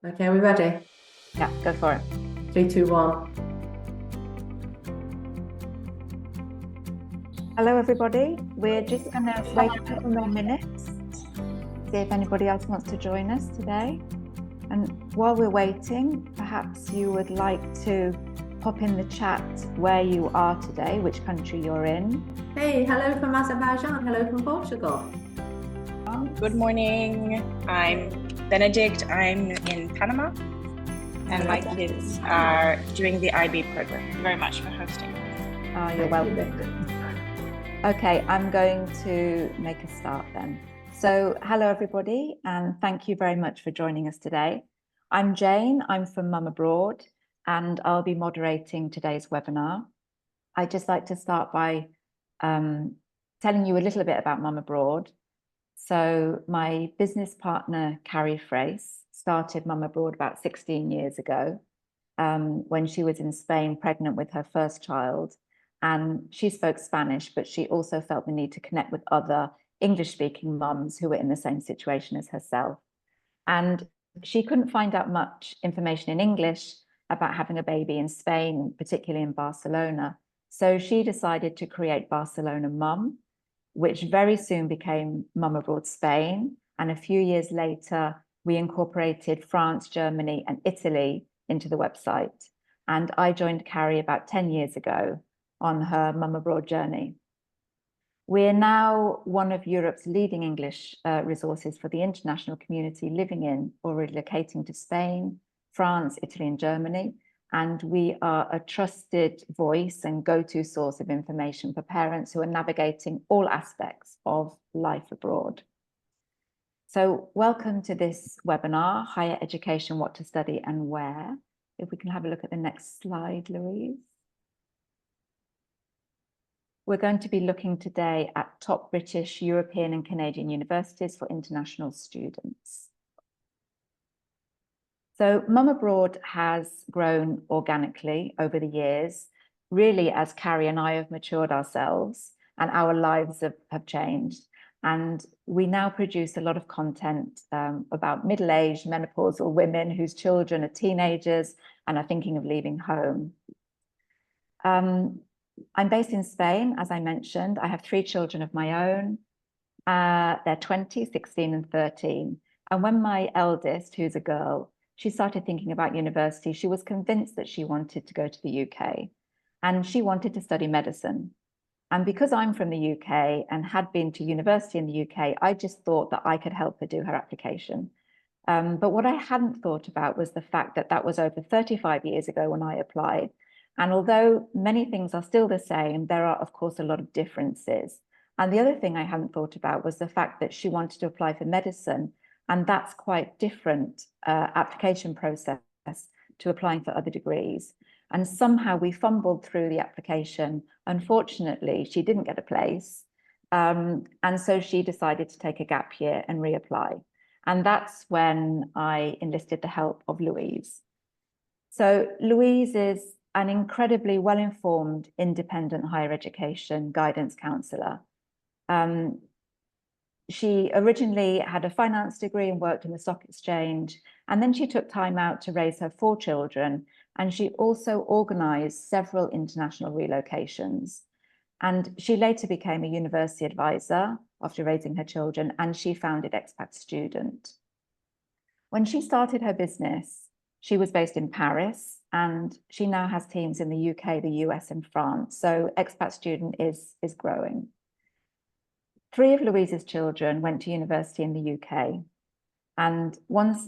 Okay, are we ready? Yeah, go for it. 3, 2, 1. Hello, everybody. We're just going to wait a couple more minutes, see if anybody else wants to join us today. And while we're waiting, perhaps you would like to pop in the chat where you are today, which country you're in. Hey, hello from Azerbaijan. Hello from Portugal. Good morning. I'm Benedict. I'm in Panama, and my kids are doing the IB program. Thank you very much for hosting. You're welcome. Okay, I'm going to make a start then. So hello, everybody, and thank you very much for joining us today. I'm Jane. I'm from Mum Abroad, and I'll be moderating today's webinar. I'd just like to start by telling you a little bit about Mum Abroad. So my business partner, Carrie Frace, started Mum Abroad about 16 years ago when she was in Spain pregnant with her first child. And she spoke Spanish, but she also felt the need to connect with other English-speaking mums who were in the same situation as herself. And she couldn't find out much information in English about having a baby in Spain, particularly in Barcelona. So she decided to create Barcelona Mum, which very soon became Mum Abroad Spain. And a few years later, we incorporated France, Germany, and Italy into the website. And I joined Carrie about 10 years ago on her Mum Abroad journey. We're now one of Europe's leading English resources for the international community living in or relocating to Spain, France, Italy, and Germany. And we are a trusted voice and go-to source of information for parents who are navigating all aspects of life abroad. So welcome to this webinar, Higher Education, What to Study and Where. If we can have a look at the next slide, Louise. We're going to be looking today at top British, European and Canadian universities for international students. So Mum Abroad has grown organically over the years, really as Carrie and I have matured ourselves and our lives have changed. And we now produce a lot of content about middle-aged menopausal women whose children are teenagers and are thinking of leaving home. I'm based in Spain, as I mentioned. I have 3 children of my own. They're 20, 16, and 13. And when my eldest, who's a girl, she started thinking about university, she was convinced that she wanted to go to the UK. And she wanted to study medicine. And because I'm from the UK and had been to university in the UK, I just thought that I could help her do her application. But what I hadn't thought about was the fact that that was over 35 years ago when I applied. And although many things are still the same, there are, of course, a lot of differences. And the other thing I hadn't thought about was the fact that she wanted to apply for medicine. And that's quite different application process to applying for other degrees. And somehow we fumbled through the application. Unfortunately, she didn't get a place. And so she decided to take a gap year and reapply. And that's when I enlisted the help of Louise. So Louise is an incredibly well-informed, independent higher education guidance counsellor. She originally had a finance degree and worked in the stock exchange, and then she took time out to raise her 4 children, and she also organised several international relocations. And she later became a university advisor after raising her children, and she founded Expat Student. When she started her business, she was based in Paris, and she now has teams in the UK, the US, and France. So Expat Student is growing. 3 of Louise's children went to university in the UK, and one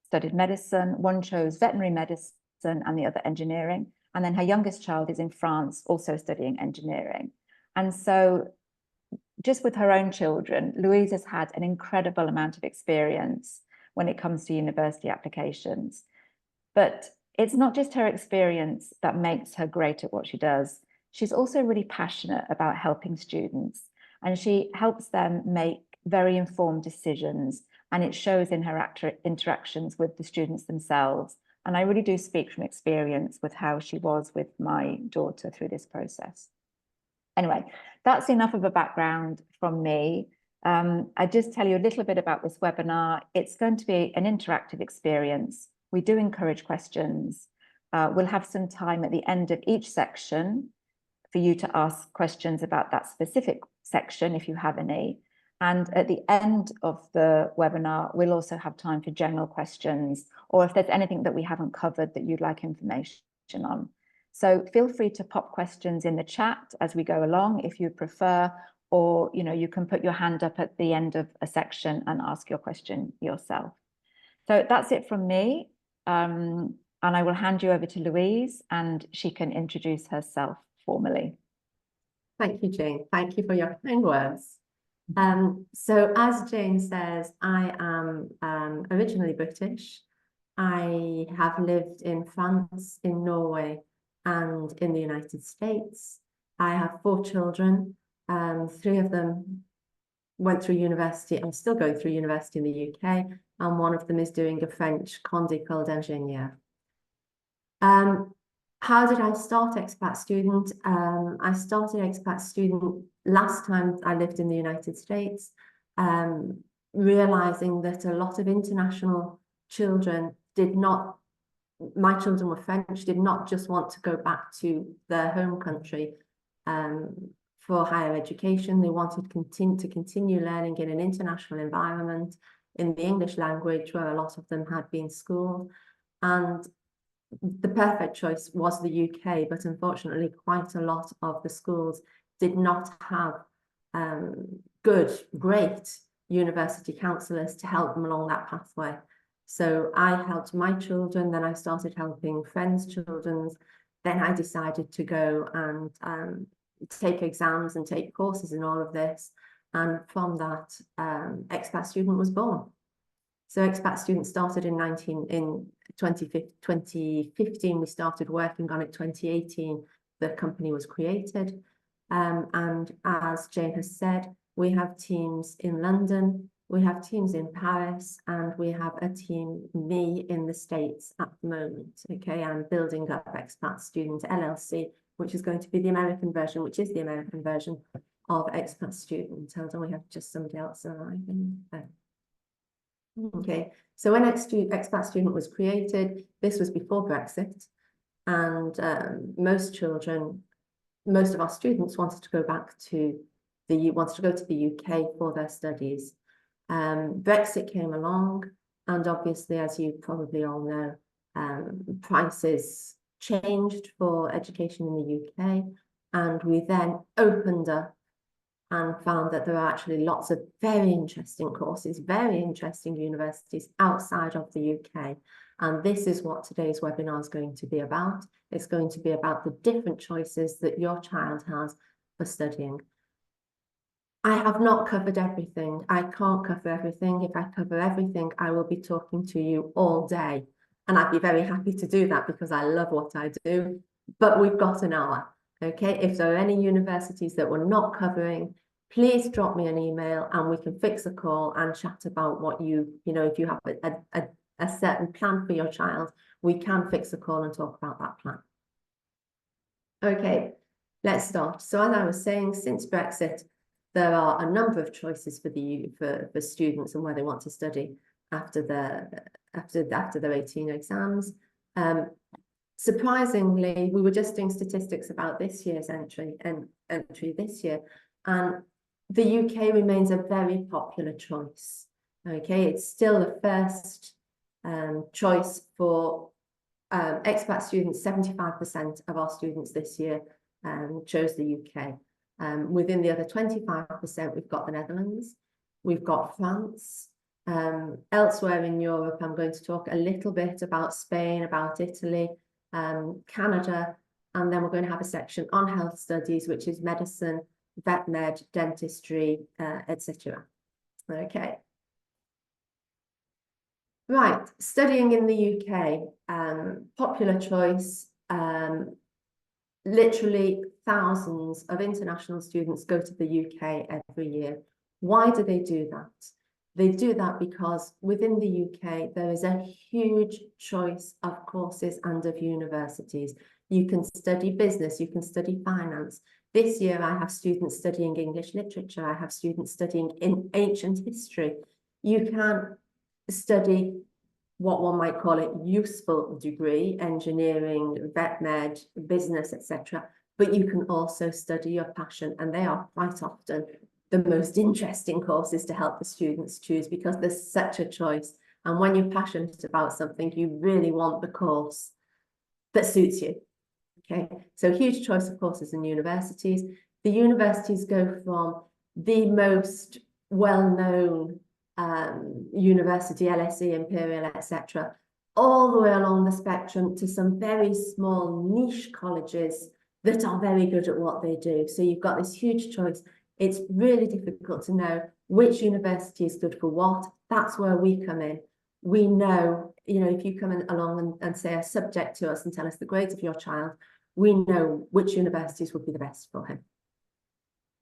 studied medicine, one chose veterinary medicine, and the other engineering. And then her youngest child is in France, also studying engineering. And so just with her own children, Louise has had an incredible amount of experience when it comes to university applications. But it's not just her experience that makes her great at what she does. She's also really passionate about helping students, and she helps them make very informed decisions, and it shows in her interactions with the students themselves. And I really do speak from experience with how she was with my daughter through this process. Anyway, that's enough of a background from me. I just tell you a little bit about this webinar. It's going to be an interactive experience. We do encourage questions. We'll have some time at the end of each section for you to ask questions about that specific section if you have any. And at the end of the webinar, we'll also have time for general questions, or if there's anything that we haven't covered that you'd like information on. So feel free to pop questions in the chat as we go along if you prefer, or you can put your hand up at the end of a section and ask your question yourself. So that's it from me. And I will hand you over to Louise and she can introduce herself formally. Thank you, Jane. Thank you for your kind words. So as Jane says, I am originally British. I have lived in France, in Norway, and in the United States. I have 4 children. 3 of them went through university. I'm still going through university in the UK, and one of them is doing a French Grande École d'Ingénieur. How did I start expat student? I started expat student last time I lived in the United States, realizing that a lot of international children my children were French, did not just want to go back to their home country for higher education. They wanted to continue learning in an international environment in the English language where a lot of them had been schooled. And the perfect choice was the UK, but unfortunately quite a lot of the schools did not have great university counsellors to help them along that pathway. So I helped my children, then I started helping friends' children. Then I decided to go and take exams and take courses in all of this. And from that, expat student was born. So expat student started in 2015, we started working on it. 2018, the company was created. And as Jane has said, we have teams in London, we have teams in Paris, and we have a team, me, in the States at the moment. Okay, I'm building up Expat Student LLC, which is going to be the American version, which is the American version of Expat Student. Hold on, we have just somebody else arriving. Okay, so when Expat Student was created, this was before Brexit, and most of our students wanted to go to the UK for their studies. Brexit came along, and obviously, as you probably all know, prices changed for education in the UK, and we then opened up and found that there are actually lots of very interesting courses, very interesting universities outside of the UK. And this is what today's webinar is going to be about. It's going to be about the different choices that your child has for studying. I have not covered everything. I can't cover everything. If I cover everything, I will be talking to you all day. And I'd be very happy to do that because I love what I do. But we've got an hour. Okay, if there are any universities that we're not covering, please drop me an email and we can fix a call and chat about what if you have a certain plan for your child, we can fix a call and talk about that plan. Okay, let's start. So as I was saying, since Brexit, there are a number of choices for students and where they want to study after their 18 exams. Surprisingly, we were just doing statistics about this year's entry this year, and the UK remains a very popular choice. Okay, it's still the first choice for expat students. 75% of our students this year chose the UK. Within the other 25%, we've got the Netherlands, we've got France. Elsewhere in Europe, I'm going to talk a little bit about Spain, about Italy, Canada, and then we're going to have a section on health studies, which is medicine, vet med, dentistry, etc. Okay. Right, studying in the UK, popular choice. Literally thousands of international students go to the UK every year. Why do they do that? They do that because within the UK, there is a huge choice of courses and of universities. You can study business, you can study finance, This year, I have students studying English literature. I have students studying in ancient history. You can study what one might call a useful degree, engineering, vet med, business, etc. But you can also study your passion, and they are quite often the most interesting courses to help the students choose, because there's such a choice. And when you're passionate about something, you really want the course that suits you. Okay, so huge choice of courses in universities. The universities go from the most well-known university, LSE, Imperial, etc., all the way along the spectrum to some very small niche colleges that are very good at what they do. So you've got this huge choice. It's really difficult to know which university is good for what. That's where we come in. We know, if you come along and say a subject to us and tell us the grades of your child, we know which universities would be the best for him.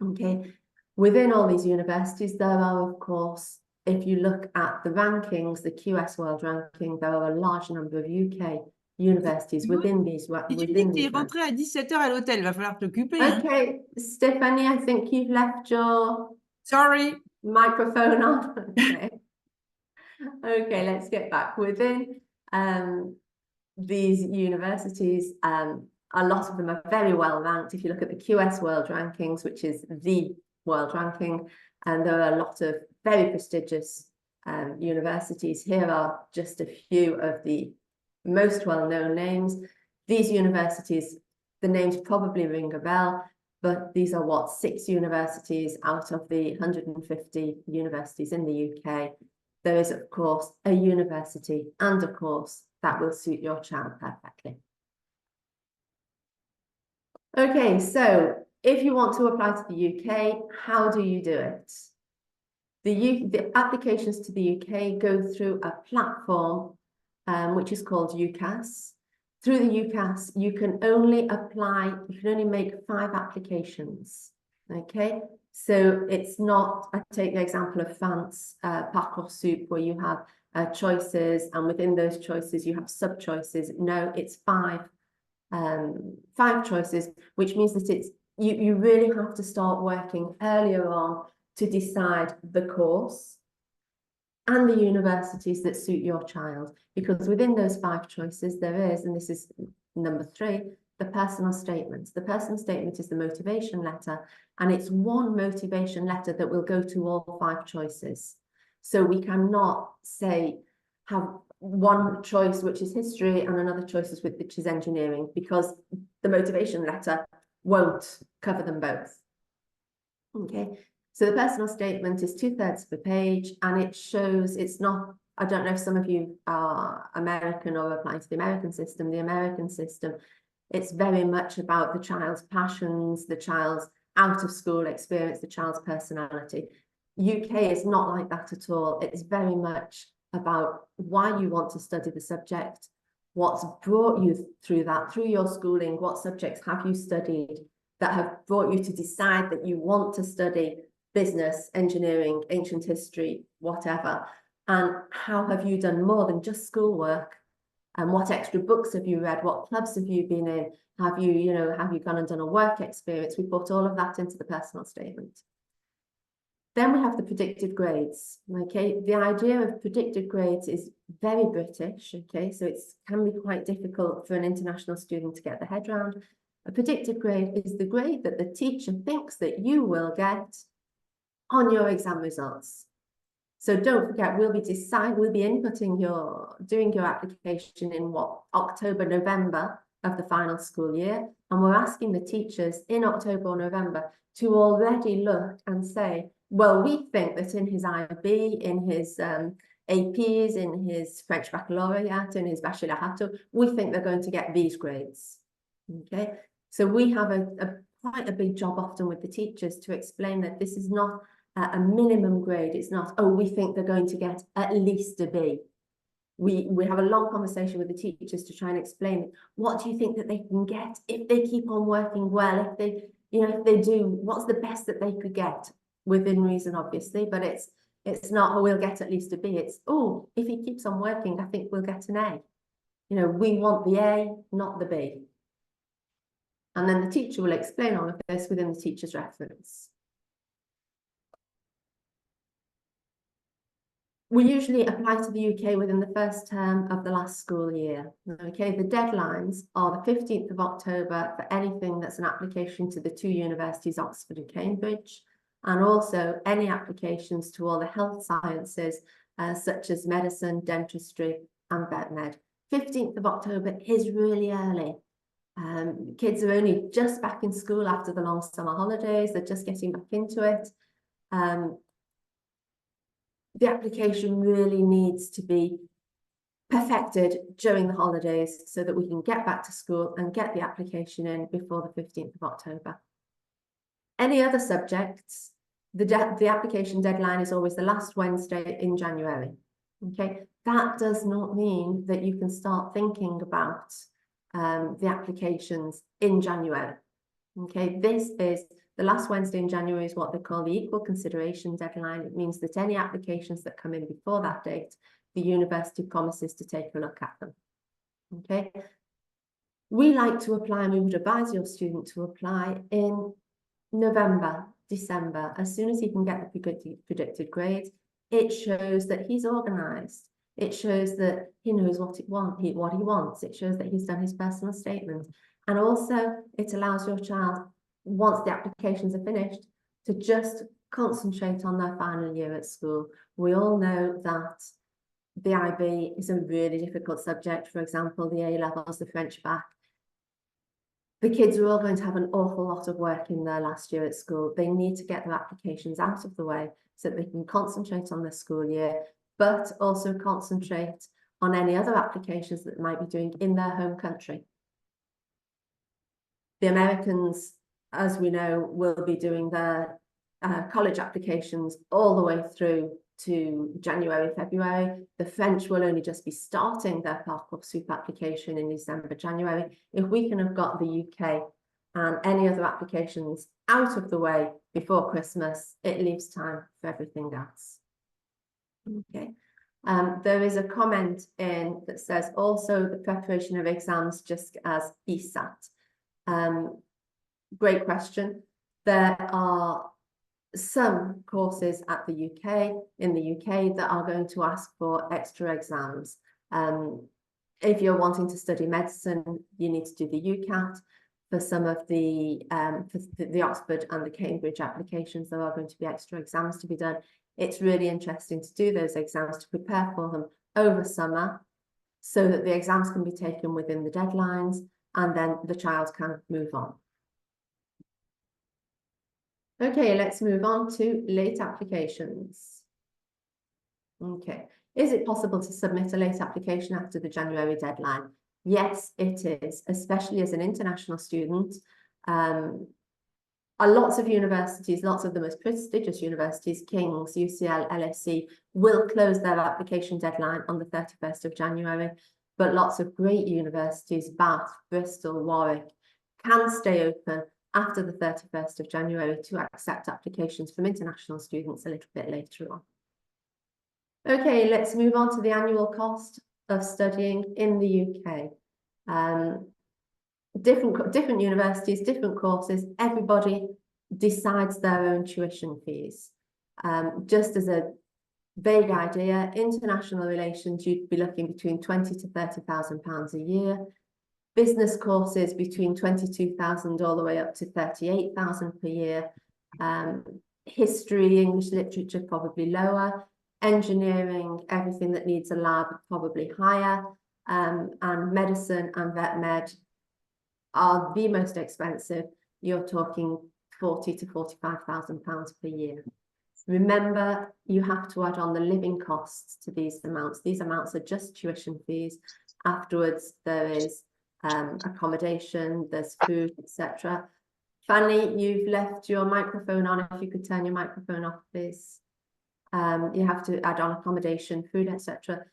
Okay, within all these universities, there are, of course, if you look at the rankings, the QS World Ranking, there are a large number of UK universities within these. Si tu me dis que tu es rentrée à 17h à l'hôtel, il va falloir t'occuper. Okay, Stephanie, I think you've left your Sorry. microphone on. Okay. Okay, let's get back. Within these universities, a lot of them are very well ranked. If you look at the QS World Rankings, which is the world ranking, and there are a lot of very prestigious universities. Here are just a few of the most well-known names. These universities, the names probably ring a bell, but these are 6 universities out of the 150 universities in the UK. There is, of course, a university and a course that will suit your child perfectly. Okay, so if you want to apply to the UK, how do you do it? The applications to the UK go through a platform which is called UCAS. Through the UCAS, you can only make 5 applications. Okay, so it's not, I take the example of France, Parcoursup, where you have choices, and within those choices you have sub-choices. No, it's 5 choices, which means that you really have to start working earlier on to decide the course and the universities that suit your child, because within those 5 choices there is, and this is number 3, the personal statement. The personal statement is the motivation letter, and it's one motivation letter that will go to all 5 choices. So we cannot have one choice which is history and another choice which is engineering, because the motivation letter won't cover them both. Okay, so the personal statement is 2/3 of a page, and it shows, it's not, I don't know if some of you are American or applying to the American system. The American system, it's very much about the child's passions, the child's out of school experience, the child's personality. UK is not like that at all. It's very much about why you want to study the subject, what's brought you through that, through your schooling, what subjects have you studied that have brought you to decide that you want to study business, engineering, ancient history, whatever, and how have you done more than just schoolwork, and what extra books have you read, what clubs have you been in, have you gone and done a work experience? We put all of that into the personal statement. Then we have the predicted grades. Okay, the idea of predicted grades is very British. Okay, so it can be quite difficult for an international student to get their head around. A predicted grade is the grade that the teacher thinks that you will get on your exam results. So don't forget, we'll be inputting doing your application in October, November of the final school year, and we're asking the teachers in October or November to already look and say, well, we think that in his IB, in his APs, in his French baccalaureate, in his bachillerato, we think they're going to get these grades. Okay, so we have quite a big job often with the teachers to explain that this is not a minimum grade. It's not, oh, we think they're going to get at least a B. We have a long conversation with the teachers to try and explain, what do you think that they can get if they keep on working well, if they do, what's the best that they could get, within reason, obviously, but it's not, oh, we'll get at least a B. It's, oh, if he keeps on working, I think we'll get an A. We want the A, not the B. And then the teacher will explain all of this within the teacher's reference. We usually apply to the UK within the first term of the last school year. Okay, the deadlines are the 15th of October for anything that's an application to the two universities, Oxford and Cambridge, and also any applications to all the health sciences, such as medicine, dentistry, and vet med. 15th of October is really early. Kids are only just back in school after the long summer holidays. They're just getting back into it. The application really needs to be perfected during the holidays so that we can get back to school and get the application in before the 15th of October. Any other subjects, the application deadline is always the last Wednesday in January. Okay, that does not mean that you can start thinking about the applications in January. Okay, this is the last Wednesday in January is what they call the equal consideration deadline. It means that any applications that come in before that date, the university promises to take a look at them. Okay, we like to apply, and we would advise your student to apply in November, December, as soon as he can get the predicted grades. It shows that he's organised. It shows that he knows what he wants. It shows that he's done his personal statement. And also it allows your child, once the applications are finished, to just concentrate on their final year at school. We all know that the IB is a really difficult subject. For example, the A-levels, the French bac. The kids are all going to have an awful lot of work in their last year at school. They need to get their applications out of the way so that they can concentrate on their school year, but also concentrate on any other applications that they might be doing in their home country. The Americans, as we know, will be doing their college applications all the way through to January, February. The French will only just be starting their Parcoursup application in December, January. If we can have got the UK and any other applications out of the way before Christmas, it leaves time for everything else. Okay. There is a comment in that says also the preparation of exams just as ESAT. Great question. There are some courses at the in the UK that are going to ask for extra exams. If you're wanting to study medicine, you need to do the UCAS. For some of the Oxford and the Cambridge applications, there are going to be extra exams to be done. It's really interesting to do those exams, to prepare for them over summer so that the exams can be taken within the deadlines and then the child can move on. Okay, let's move on to late applications. Okay, is it possible to submit a late application after the January deadline? Yes, it is, especially as an international student. Lots of universities, lots of the most prestigious universities, King's, UCL, LSE, will close their application deadline on the 31st of January. But lots of great universities, Bath, Bristol, Warwick, can stay open after the 31st of January to accept applications from international students a little bit later on. Okay, let's move on to the annual cost of studying in the UK. Different universities, different courses, everybody decides their own tuition fees. Just as a vague idea, international relations, you'd be looking between £20,000 to £30,000 a year. Business courses between £22,000 all the way up to £38,000 per year. History, English literature, probably lower. Engineering, everything that needs a lab, probably higher. And medicine and vet med are the most expensive. You're talking £40,000 to £45,000 per year. Remember, you have to add on the living costs to these amounts. These amounts are just tuition fees. Afterwards, there is accommodation, there's food, etc. Fanny, you've left your microphone on. If you could turn your microphone off, please. You have to add on accommodation, food, etc.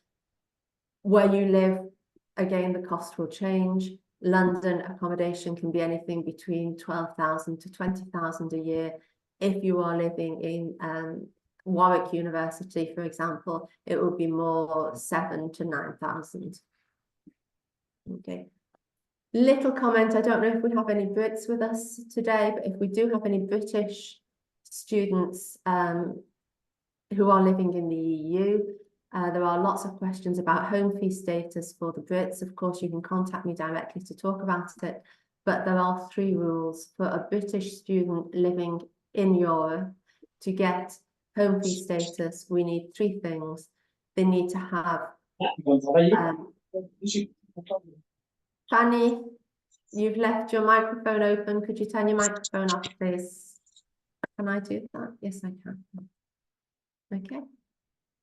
Where you live, again, the cost will change. London accommodation can be anything between £12,000 to £20,000 a year. If you are living in Warwick University, for example, it would be more £7,000 to £9,000. Okay. Little comment, I don't know if we have any Brits with us today, but if we do have any British students who are living in the EU, there are lots of questions about home fee status for the Brits. Of course, you can contact me directly to talk about it, but there are 3 rules for a British student living in Europe. To get home fee status, we need 3 things. They need to have Fanny, you've left your microphone open. Could you turn your microphone off, please? Can I do that? Yes, I can. Okay.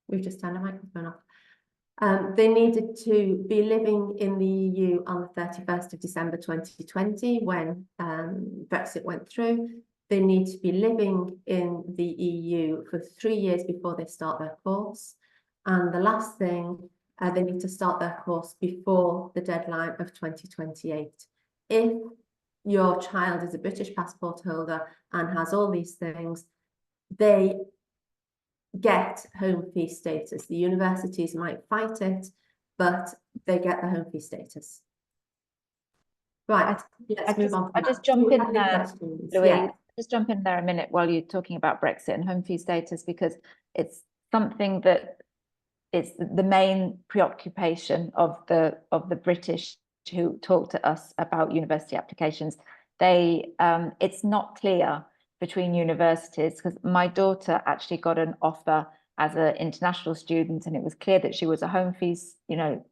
We've just turned the microphone off. They needed to be living in the EU on the 31st of December 2020 when Brexit went through. They need to be living in the EU for 3 years before they start their course. And the last thing, they need to start their course before the deadline of 2028. If your child is a British passport holder and has all these things, they get home fee status. The universities might fight it, but they get the home fee status. Right, let's move on. I just jump in there, Louise. Yeah. Just jump in there a minute while you're talking about Brexit and home fee status, because it's something that it's the main preoccupation of the British who talk to us about university applications. It's not clear between universities, because my daughter actually got an offer as an international student, and it was clear that she was a home fees,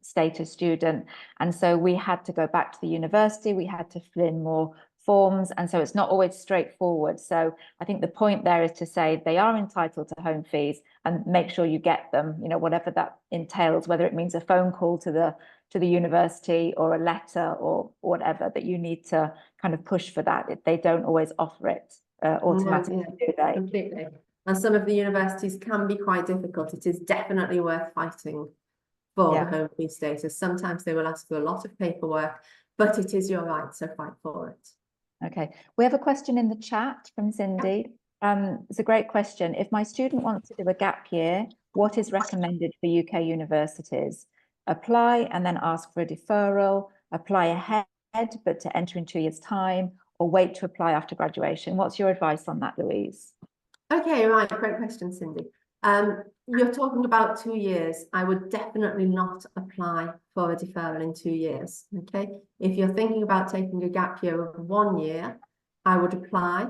status student. And so we had to go back to the university, we had to fill in more forms, and so it's not always straightforward. So I think the point there is to say they are entitled to home fees and make sure you get them, whatever that entails, whether it means a phone call to the university or a letter or whatever, that you need to kind of push for that. They don't always offer it automatically, do they? Completely. And some of the universities can be quite difficult. It is definitely worth fighting for the home fee status. Sometimes they will ask for a lot of paperwork, but it is your right, so fight for it. Okay, we have a question in the chat from Cindy. It's a great question. If my student wants to do a gap year, what is recommended for UK universities? Apply and then ask for a deferral, apply ahead, but to enter in 2 years' time, or wait to apply after graduation? What's your advice on that, Louise? Okay, right, great question, Cindy. You're talking about 2 years. I would definitely not apply for a deferral in 2 years, okay? If you're thinking about taking a gap year of 1 year, I would apply,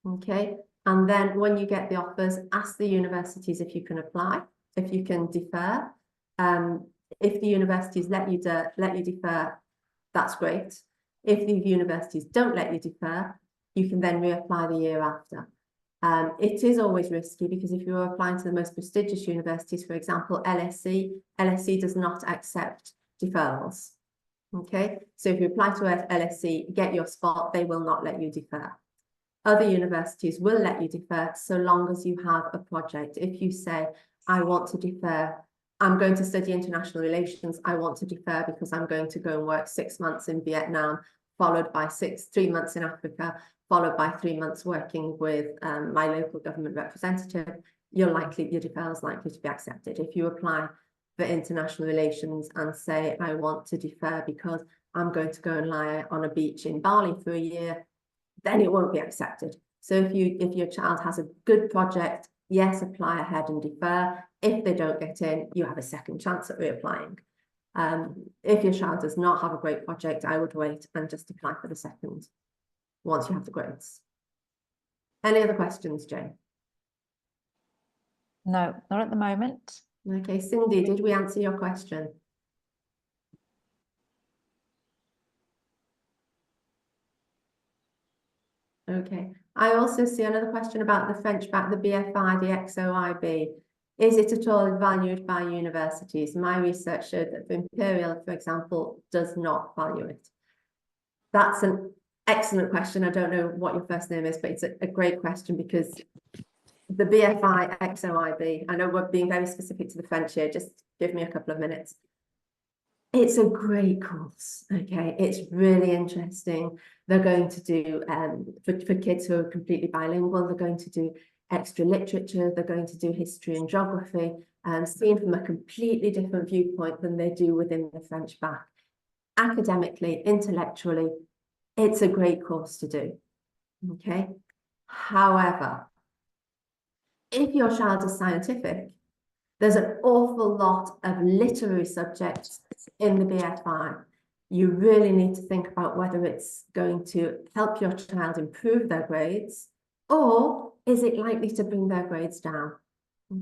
okay? And then when you get the offers, ask the universities if you can apply, if you can defer. If the universities let you defer, that's great. If the universities don't let you defer, you can then reapply the year after. It is always risky, because if you're applying to the most prestigious universities, for example, LSE does not accept deferrals. Okay, so if you apply to LSE, get your spot, they will not let you defer. Other universities will let you defer so long as you have a project. If you say, I want to defer, I'm going to study international relations, I want to defer because I'm going to go and work 6 months in Vietnam, followed by 3 months in Africa, followed by 3 months working with my local government representative, your deferral is likely to be accepted. If you apply for international relations and say, I want to defer because I'm going to go and lie on a beach in Bali for a year, then it won't be accepted. So if your child has a good project, yes, apply ahead and defer. If they don't get in, you have a second chance at reapplying. If your child does not have a great project, I would wait and just apply for the second once you have the grades. Any other questions, Jane? No, not at the moment. Okay, Cindy, did we answer your question? Okay, I also see another question about the French back, the BFI, the XOIB. Is it at all valued by universities? My research showed that Imperial, for example, does not value it. That's an excellent question. I don't know what your first name is, but it's a great question, because the BFI, XOIB, I know we're being very specific to the French here, just give me a couple of minutes. It's a great course, okay? It's really interesting. They're going to do, for kids who are completely bilingual, they're going to do extra literature, they're going to do history and geography, seen from a completely different viewpoint than they do within the French bac. academically, intellectually, it's a great course to do. Okay. However, if your child is scientific, there's an awful lot of literary subjects in the BFI. You really need to think about whether it's going to help your child improve their grades, or is it likely to bring their grades down?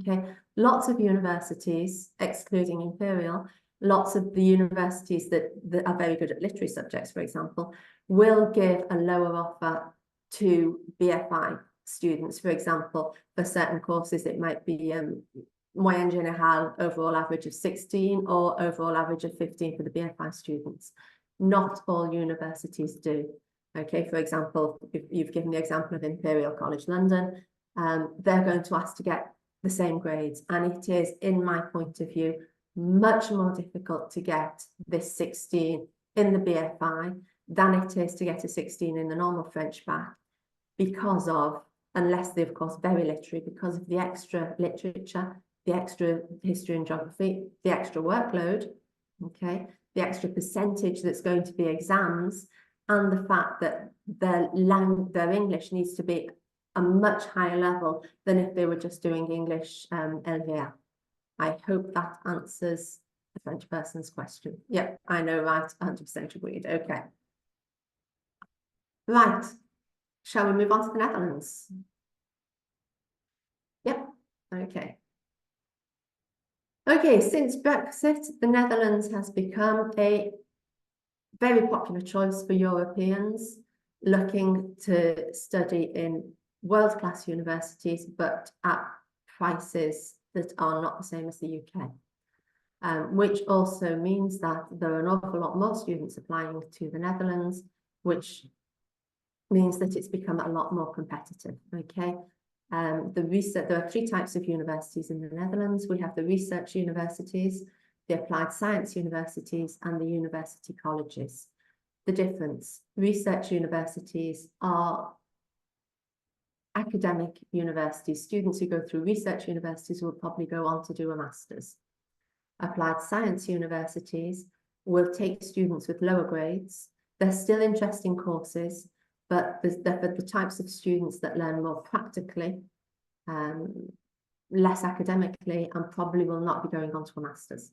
Okay, lots of universities, excluding Imperial, lots of the universities that are very good at literary subjects, for example, will give a lower offer to BFI students. For example, for certain courses, it might be moyenne générale, overall average of 16, or overall average of 15 for the BFI students. Not all universities do. Okay, for example, if you've given the example of Imperial College London, they're going to ask to get the same grades, and it is, in my point of view, much more difficult to get this 16 in the BFI than it is to get a 16 in the normal French bac, because of, unless they're of course very literary, because of the extra literature, the extra history and geography, the extra workload, okay, the extra percentage that's going to be exams, and the fact that their English needs to be a much higher level than if they were just doing English LVR. I hope that answers the French person's question. Yep, I know, right, 100% agreed. Okay. Right, shall we move on to the Netherlands? Yep, okay. Okay, since Brexit, the Netherlands has become a very popular choice for Europeans looking to study in world-class universities, but at prices that are not the same as the UK. Which also means that there are an awful lot more students applying to the Netherlands, which means that it's become a lot more competitive, okay? There are three types of universities in the Netherlands. We have the research universities, the applied science universities, and the university colleges. The difference: research universities are academic universities. Students who go through research universities will probably go on to do a master's. Applied science universities will take students with lower grades. They're still interesting courses, but they're for the types of students that learn more practically, less academically, and probably will not be going on to a master's.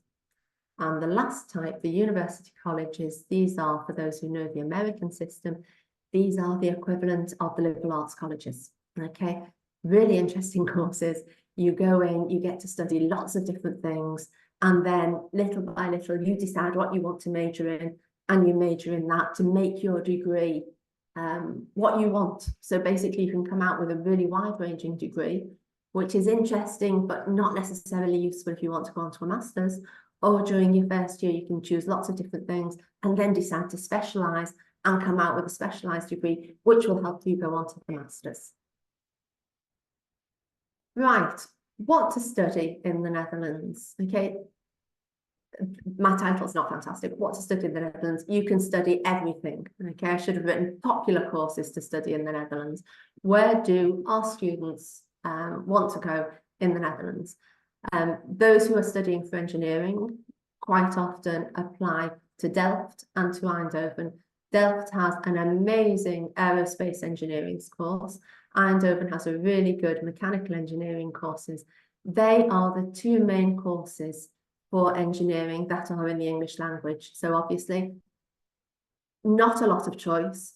And the last type, the university colleges, these are, for those who know the American system, these are the equivalent of the liberal arts colleges. Okay, really interesting courses. You go in, you get to study lots of different things, and then little by little you decide what you want to major in, and you major in that to make your degree what you want. So basically you can come out with a really wide-ranging degree, which is interesting but not necessarily useful if you want to go on to a master's. Or during your first year you can choose lots of different things and then decide to specialise and come out with a specialised degree, which will help you go on to the master's. Right, what to study in the Netherlands? Okay, my title's not fantastic. What to study in the Netherlands? You can study everything. Okay, I should have written popular courses to study in the Netherlands. Where do our students want to go in the Netherlands? Those who are studying for engineering quite often apply to Delft and to Eindhoven. Delft has an amazing aerospace engineering course. Eindhoven has a really good mechanical engineering courses. They are the two main courses for engineering that are in the English language. So obviously, not a lot of choice,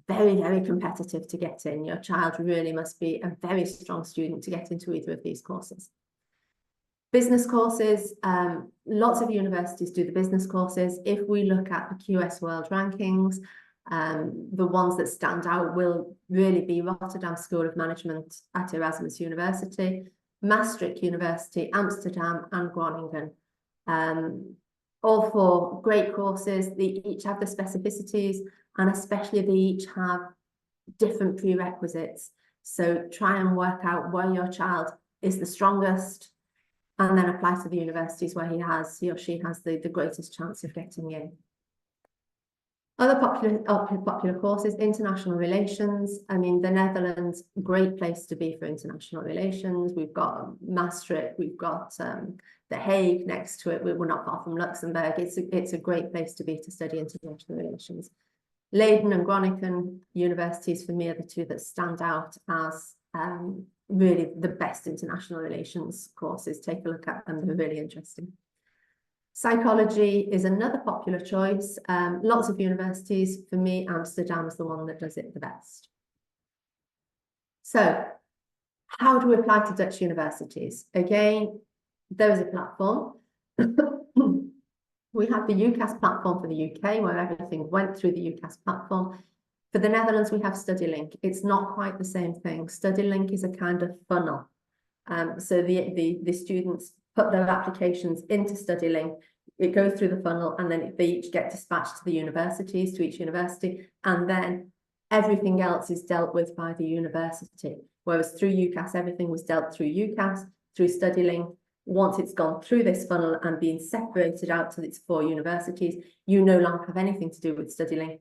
very, very competitive to get in. Your child really must be a very strong student to get into either of these courses. Business courses, lots of universities do the business courses. If we look at the QS World Rankings, the ones that stand out will really be Rotterdam School of Management at Erasmus University, Maastricht University, Amsterdam, and Groningen. All four great courses. They each have the specificities, and especially they each have different prerequisites. So try and work out where your child is the strongest, and then apply to the universities where he or she has the greatest chance of getting in. Other popular courses, international relations. I mean, the Netherlands, great place to be for international relations. We've got Maastricht, we've got The Hague next to it. We're not far from Luxembourg. It's a great place to be to study international relations. Leiden and Groningen universities for me are the two that stand out as really the best international relations courses. Take a look at them, they're really interesting. Psychology is another popular choice. Lots of universities. For me, Amsterdam is the one that does it the best. So, how do we apply to Dutch universities? Again, there is a platform. We have the UCAS platform for the UK, where everything went through the UCAS platform. For the Netherlands, we have StudyLink. It's not quite the same thing. StudyLink is a kind of funnel. So the students put their applications into StudyLink, it goes through the funnel, and then they each get dispatched to the universities, to each university, and then everything else is dealt with by the university. Whereas through UCAS, everything was dealt through UCAS, through StudyLink. Once it's gone through this funnel and been separated out to its 4 universities, you no longer have anything to do with StudyLink.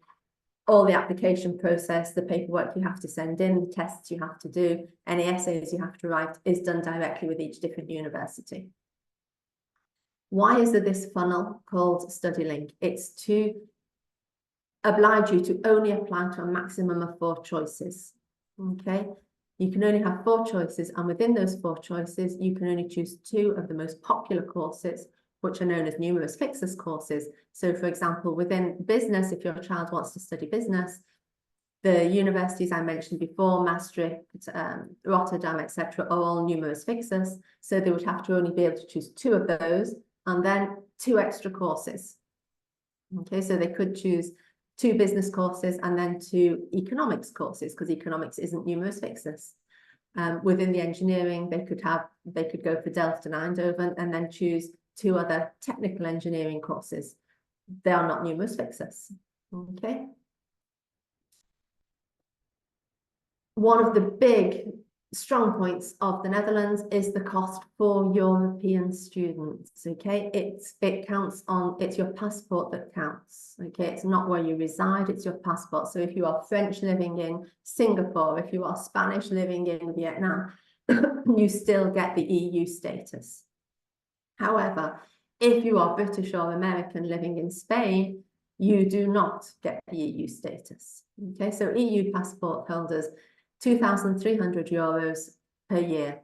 All the application process, the paperwork you have to send in, the tests you have to do, any essays you have to write is done directly with each different university. Why is there this funnel called StudyLink? It's to oblige you to only apply to a maximum of 4 choices. Okay, you can only have 4 choices, and within those 4 choices, you can only choose 2 of the most popular courses, which are known as numerus fixus courses. So, for example, within business, if your child wants to study business, the universities I mentioned before, Maastricht, Rotterdam, etc., are all numerus fixus. So they would have to only be able to choose 2 of those, and then 2 extra courses. Okay, so they could choose 2 business courses and then 2 economics courses, because economics isn't numerus fixus. Within the engineering, they could go for Delft and Eindhoven and then choose 2 other technical engineering courses. They are not numerus fixus. Okay. One of the big strong points of the Netherlands is the cost for European students. Okay, it counts on, it's your passport that counts. Okay, it's not where you reside, it's your passport. So if you are French living in Singapore, if you are Spanish living in Vietnam, you still get the EU status. However, if you are British or American living in Spain, you do not get the EU status. Okay, so EU passport holders, €2,300 per year.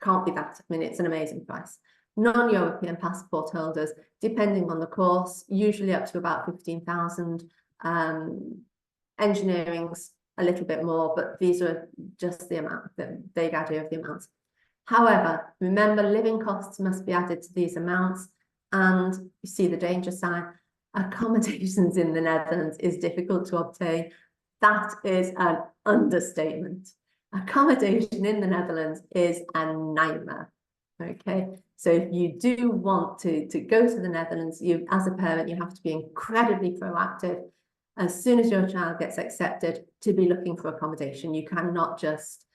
Can't be that. I mean, it's an amazing price. Non-European passport holders, depending on the course, usually up to about 15,000. Engineering's a little bit more, but these are just the amount, the vague idea of the amounts. However, remember, living costs must be added to these amounts, and you see the danger sign. Accommodations in the Netherlands is difficult to obtain. That is an understatement. Accommodation in the Netherlands is a nightmare. Okay, so if you do want to go to the Netherlands, you, as a parent, you have to be incredibly proactive as soon as your child gets accepted to be looking for accommodation. You cannot just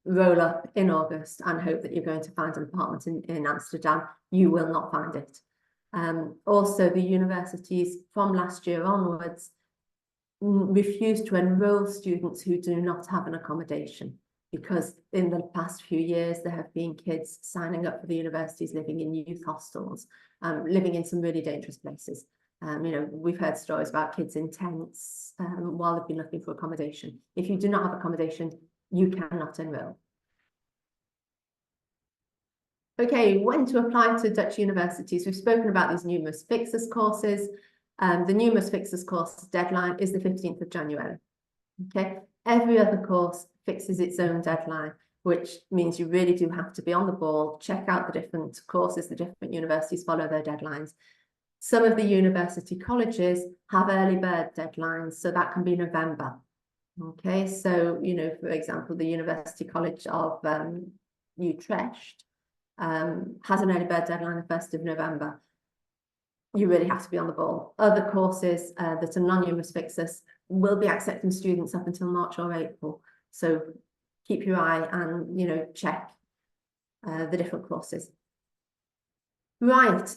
roll up in August and hope that you're going to find an apartment in Amsterdam. You will not find it. Also, the universities from last year onwards refuse to enroll students who do not have an accommodation, because in the past few years there have been kids signing up for the universities living in youth hostels, living in some really dangerous places. You know, we've heard stories about kids in tents while they've been looking for accommodation. If you do not have accommodation, you cannot enroll. Okay, when to apply to Dutch universities? We've spoken about these numerus fixus courses. The numerus fixus course deadline is the 15th of January. Okay, every other course fixes its own deadline, which means you really do have to be on the ball, check out the different courses, the different universities follow their deadlines. Some of the university colleges have early bird deadlines, so that can be November. Okay, so, you know, for example, the University College of Utrecht has an early bird deadline the 1st of November. You really have to be on the ball. Other courses that are non-numerus fixus will be accepting students up until March or April. So keep your eye and, you know, check the different courses. Right.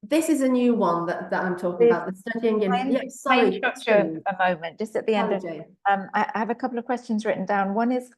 This is a new one that I'm talking about, the studying in, Can yeah, I sorry, interrupt you a moment, just at the end sorry, of, Jane. I have a couple of questions written down. One is,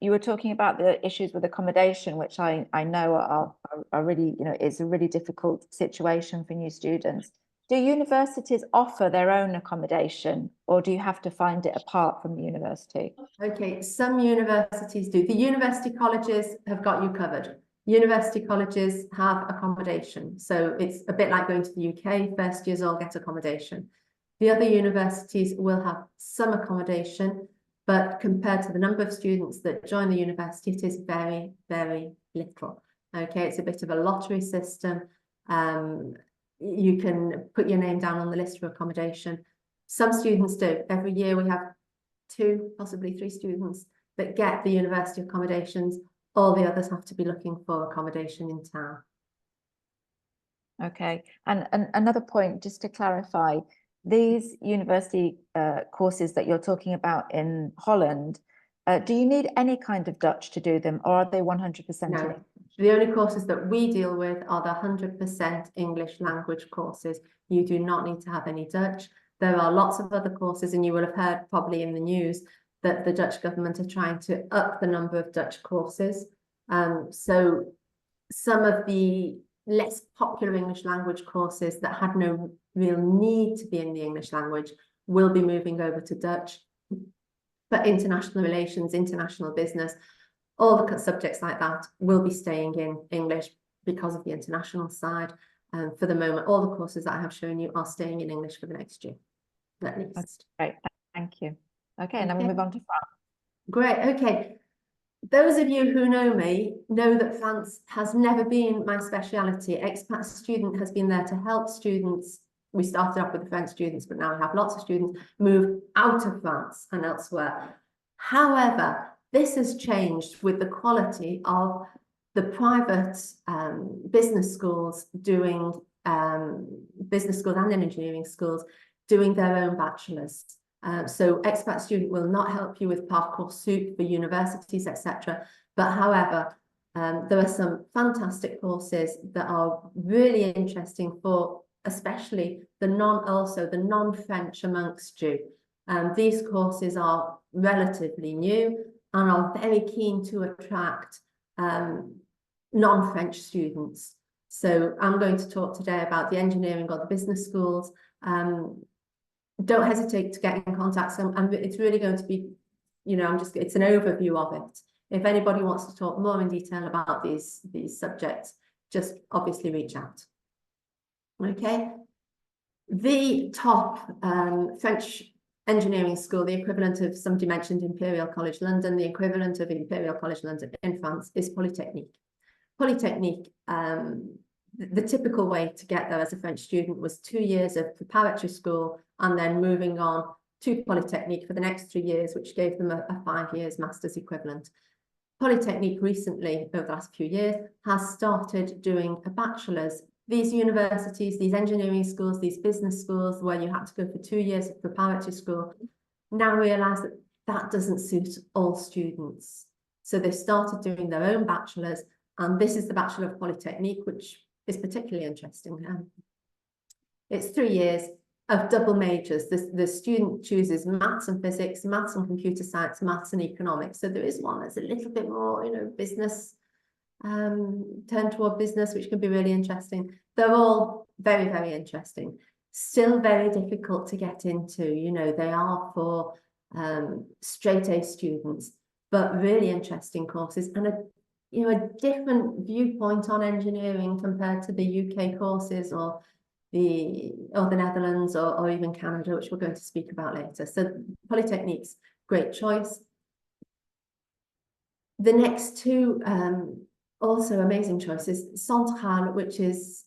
you were talking about the issues with accommodation, which I know are really, you know, it's a really difficult situation for new students. Do universities offer their own accommodation, or do you have to find it apart from the university? Okay, some universities do. The university colleges have got you covered. University colleges have accommodation. So it's a bit like going to the UK, first years all get accommodation. The other universities will have some accommodation, but compared to the number of students that join the university, it is very, very little. Okay, it's a bit of a lottery system. You can put your name down on the list for accommodation. Some students do. Every year we have 2, possibly 3 students that get the university accommodations. All the others have to be looking for accommodation in town. Okay, and another point, just to clarify, these university courses that you're talking about in Holland, do you need any kind of Dutch to do them, or are they 100% No, English? the only courses that we deal with are the 100% English language courses. You do not need to have any Dutch. There are lots of other courses, and you will have heard probably in the news that the Dutch government are trying to up the number of Dutch courses. So some of the less popular English language courses that had no real need to be in the English language will be moving over to Dutch. But international relations, international business, all the subjects like that will be staying in English because of the international side. For the moment, all the courses that I have shown you are staying in English for the next year, at least. Great, thank you. Okay, and then we'll move on to France. Great, okay. Those of you who know me know that France has never been my speciality. Expat Student has been there to help students. We started off with the French students, but now we have lots of students move out of France and elsewhere. However, this has changed with the quality of the private business schools doing business schools and engineering schools doing their own bachelors. So Expat Student will not help you with Parcoursup for universities, etc. But however, there are some fantastic courses that are really interesting for especially the non-French amongst you. These courses are relatively new and are very keen to attract non-French students. So I'm going to talk today about the engineering or the business schools. Don't hesitate to get in contact. And it's really going to be, you know, it's an overview of it. If anybody wants to talk more in detail about these subjects, just obviously reach out. Okay. The top French engineering school, the equivalent of, somebody mentioned Imperial College London, the equivalent of Imperial College London in France is Polytechnique. Polytechnique, the typical way to get there as a French student was 2 years of preparatory school and then moving on to Polytechnique for the next 3 years, which gave them a 5 years master's equivalent. Polytechnique recently, over the last few years, has started doing a bachelor's. These universities, these engineering schools, these business schools, where you had to go for 2 years of preparatory school, now realise that that doesn't suit all students. So they've started doing their own bachelor's, and this is the Bachelor of Polytechnique, which is particularly interesting. It's 3 years of double majors. The student chooses maths and physics, maths and computer science, maths and economics. So there is one that's a little bit more, you know, business, turned toward business, which can be really interesting. They're all very, very interesting. Still very difficult to get into, you know, they are for straight A students, but really interesting courses and a different viewpoint on engineering compared to the UK courses or the Netherlands or even Canada, which we're going to speak about later. So Polytechnique's great choice. The next two also amazing choices, Centrale, which is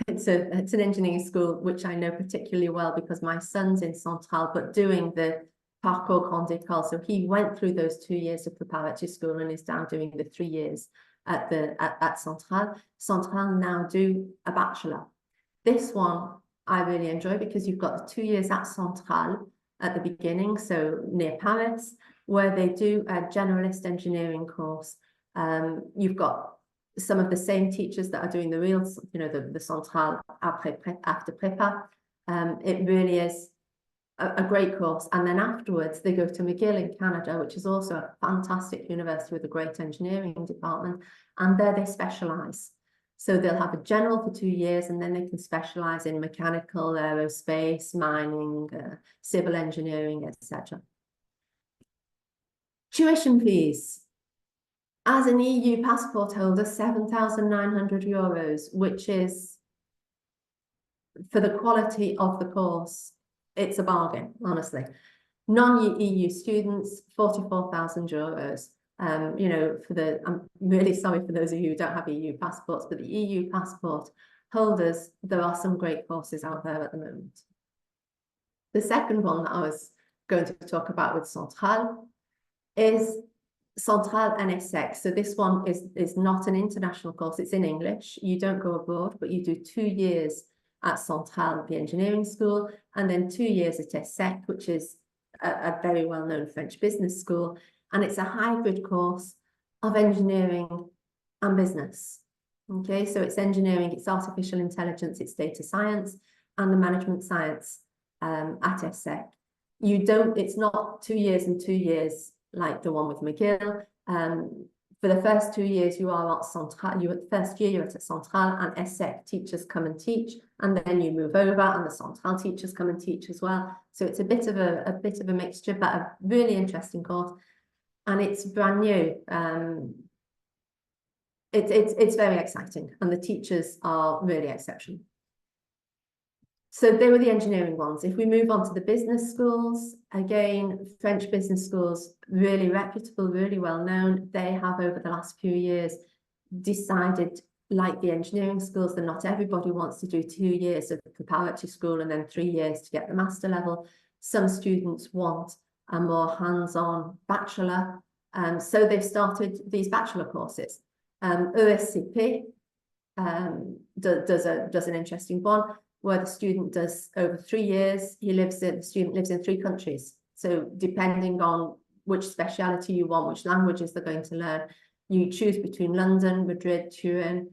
it's an engineering school which I know particularly well because my son's in Centrale, but doing the Parcours Grande École. So he went through those 2 years of preparatory school and is now doing the 3 years at Centrale. Centrale now do a bachelor. This one I really enjoy because you've got the 2 years at Centrale at the beginning, so near Paris, where they do a generalist engineering course. You've got some of the same teachers that are doing the real, you know, the Centrale after prépa. It really is a great course. And then afterwards, they go to McGill in Canada, which is also a fantastic university with a great engineering department. And there they specialise. So they'll have a general for 2 years, and then they can specialise in mechanical, aerospace, mining, civil engineering, etc. Tuition fees. As an EU passport holder, €7,900, which is, for the quality of the course, it's a bargain, honestly. Non-EU students, €44,000. You know, I'm really sorry for those of you who don't have EU passports, but the EU passport holders, there are some great courses out there at the moment. The second one that I was going to talk about with Centrale is Centrale NSX. So this one is not an international course, it's in English. You don't go abroad, but you do 2 years at Centrale, the engineering school, and then 2 years at ESSEC, which is a very well-known French business school. And it's a hybrid course of engineering and business. Okay, so it's engineering, it's artificial intelligence, it's data science, and the management science at ESSEC. It's not 2 years and 2 years like the one with McGill. For the first 2 years, you are at Centrale. First year you're at Centrale, and ESSEC teachers come and teach, and then you move over, and the Centrale teachers come and teach as well. So it's a bit of a mixture, but a really interesting course. And it's brand new. It's very exciting, and the teachers are really exceptional. So they were the engineering ones. If we move on to the business schools, again, French business schools, really reputable, really well known. They have, over the last few years, decided, like the engineering schools, that not everybody wants to do 2 years of preparatory school and then 3 years to get the master level. Some students want a more hands-on bachelor. So they've started these bachelor courses. ESCP does an interesting one, where the student does over 3 years. The student lives in 3 countries. So depending on which speciality you want, which languages they're going to learn, you choose between London, Madrid, Turin,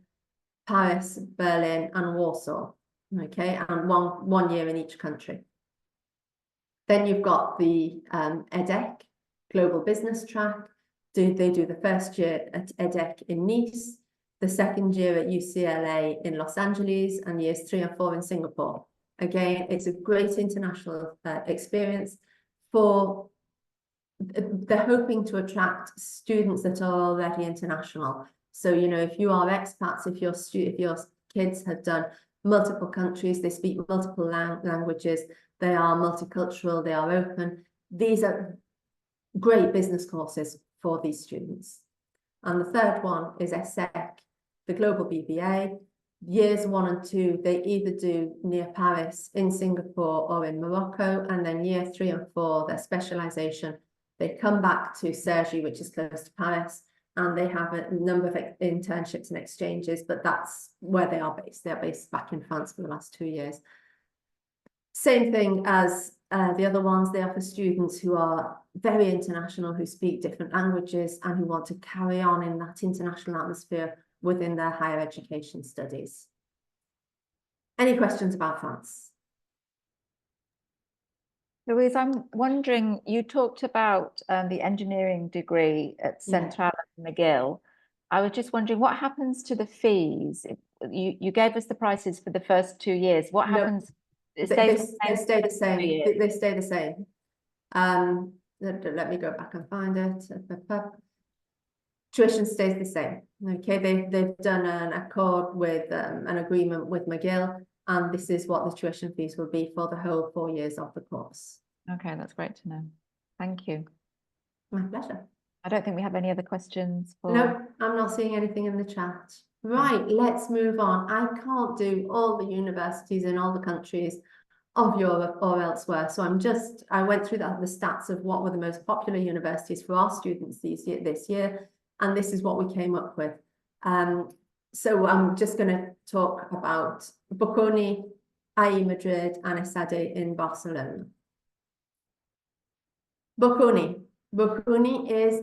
Paris, Berlin, and Warsaw. Okay, and one year in each country. Then you've got the EDEC, Global Business Track. They do the first year at EDEC in Nice, the second year at UCLA in Los Angeles, and years 3 and 4 in Singapore. Again, it's a great international experience. They're hoping to attract students that are already international. So, you know, if you are expats, if your kids have done multiple countries, they speak multiple languages, they are multicultural, they are open. These are great business courses for these students. And the third one is ESSEC, the Global BBA. Years 1 and 2, they either do near Paris, in Singapore, or in Morocco. And then year 3 and 4, their specialization, they come back to Cergy, which is close to Paris, and they have a number of internships and exchanges, but that's where they are based. They're based back in France for the last 2 years. Same thing as the other ones. They offer students who are very international, who speak different languages, and who want to carry on in that international atmosphere within their higher education studies. Any questions about France? Louise, I'm wondering, you talked about the engineering degree at Centrale and McGill. I was just wondering, what happens to the fees? You gave us the prices for the first 2 years. What happens? They stay the same. They stay the same. Let me go back and find it. Tuition stays the same. Okay, they've done an accord with an agreement with McGill, and this is what the tuition fees will be for the whole 4 years of the course. Okay, that's great to know. Thank you. My pleasure. I don't think we have any other questions. No, I'm not seeing anything in the chat. Right, let's move on. I can't do all the universities in all the countries of Europe or elsewhere. So I went through the stats of what were the most popular universities for our students this year, and this is what we came up with. So I'm just going to talk about Bocconi, IE Madrid, and ESADE in Barcelona. Bocconi is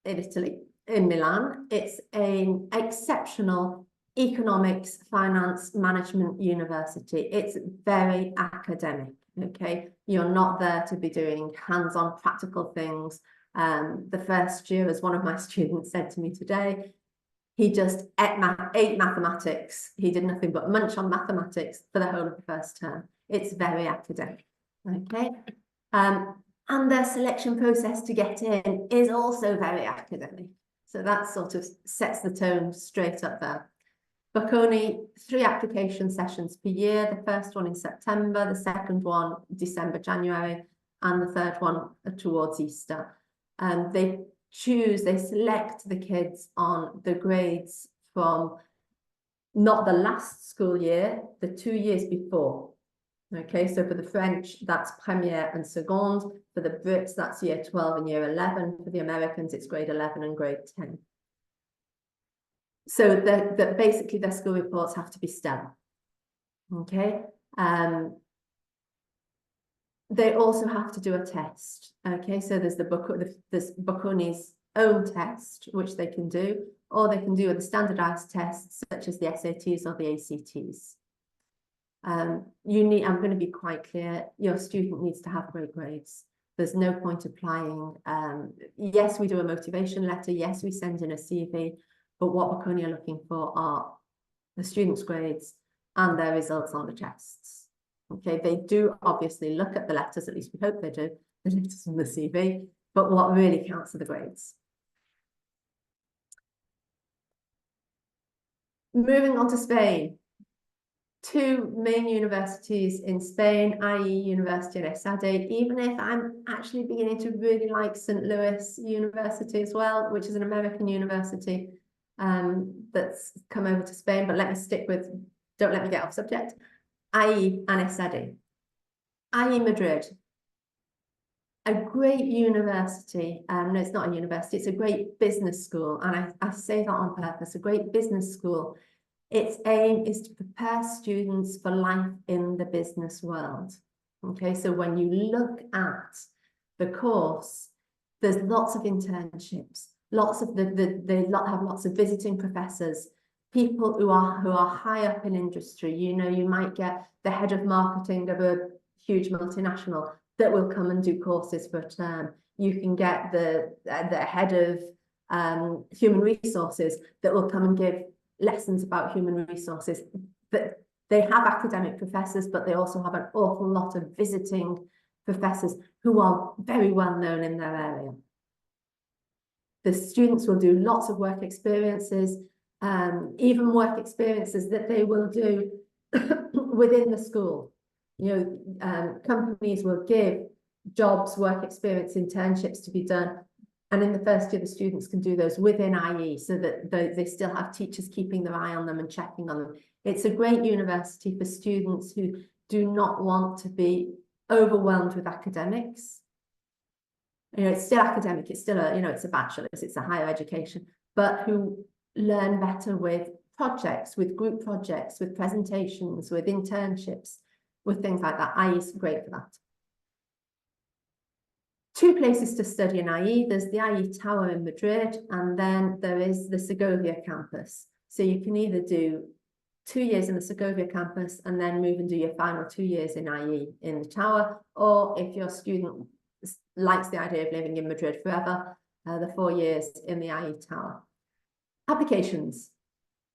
in Italy. in Milan. It's an exceptional economics, finance, management university. It's very academic, okay? You're not there to be doing hands-on practical things. The first year, as one of my students said to me today, he just ate mathematics. He did nothing but munch on mathematics for the whole of the first term. It's very academic, okay? And their selection process to get in is also very academic. So that sort of sets the tone straight up there. Bocconi, 3 application sessions per year. The first one in September, the second one December, January, and the third one towards Easter. They select the kids on the grades from not the last school year, the 2 years before. Okay, so for the French, that's première and seconde. For the Brits, that's year 12 and year 11. For the Americans, it's grade 11 and grade 10. So that basically their school reports have to be stellar. Okay. They also have to do a test. Okay, so there's there's Bocconi's own test, which they can do, or they can do the standardized tests such as the SATs or the ACTs. I'm going to be quite clear, your student needs to have great grades. There's no point applying. Yes, we do a motivation letter. Yes, we send in a CV, but what Bocconi are looking for are the students' grades and their results on the tests. Okay, they do obviously look at the letters, at least we hope they do, the letters and the CV, but what really counts are the grades. Moving on to Spain. 2 main universities in Spain, i.e. University of ESADE, even if I'm actually beginning to really like St. Louis University as well, which is an American university that's come over to Spain, but let me stick with, don't let me get off subject, i.e. and ESADE, i.e. Madrid. A great university, no, it's not a university, it's a great business school, and I say that on purpose, a great business school. Its aim is to prepare students for life in the business world. Okay, so when you look at the course, there's lots of internships, lots of they have lots of visiting professors, people who are high up in industry. You know, you might get the head of marketing of a huge multinational that will come and do courses for a term. You can get the head of human resources that will come and give lessons about human resources. But they have academic professors, but they also have an awful lot of visiting professors who are very well known in their area. The students will do lots of work experiences, even work experiences that they will do within the school. You know, companies will give jobs, work experience, internships to be done. And in the first year, the students can do those within IE so that they still have teachers keeping their eye on them and checking on them. It's a great university for students who do not want to be overwhelmed with academics. You know, it's still academic, it's still a, you know, it's a bachelor's, it's a higher education, but who learn better with projects, with group projects, with presentations, with internships, with things like that. IE is great for that. 2 places to study in IE. There's the IE Tower in Madrid, and then there is the Segovia campus. So you can either do 2 years in the Segovia campus and then move and do your final 2 years in IE in the Tower, or if your student likes the idea of living in Madrid forever, the 4 years in the IE Tower. Applications,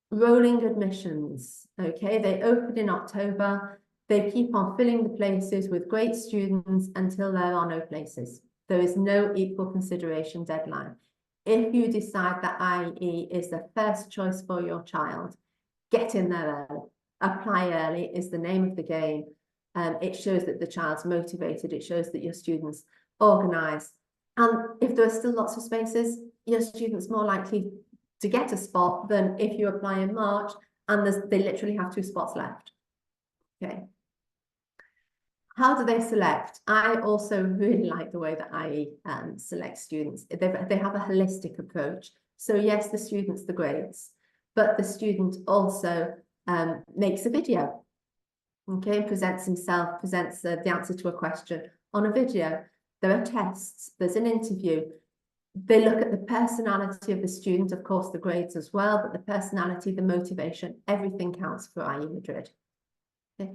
rolling admissions. Okay, they open in October. They keep on filling the places with great students until there are no places. There is no equal consideration deadline. If you decide that IE is the first choice for your child, get in there early. Apply early is the name of the game. It shows that the child's motivated. It shows that your students organised. And if there are still lots of spaces, your student's more likely to get a spot than if you apply in March and they literally have 2 spots left. Okay. How do they select? I also really like the way that IE selects students. They have a holistic approach. So yes, the student's the grades, but the student also makes a video, okay, presents himself, presents the answer to a question on a video. There are tests, there's an interview. They look at the personality of the student, of course, the grades as well, but the personality, the motivation, everything counts for IE Madrid. Okay.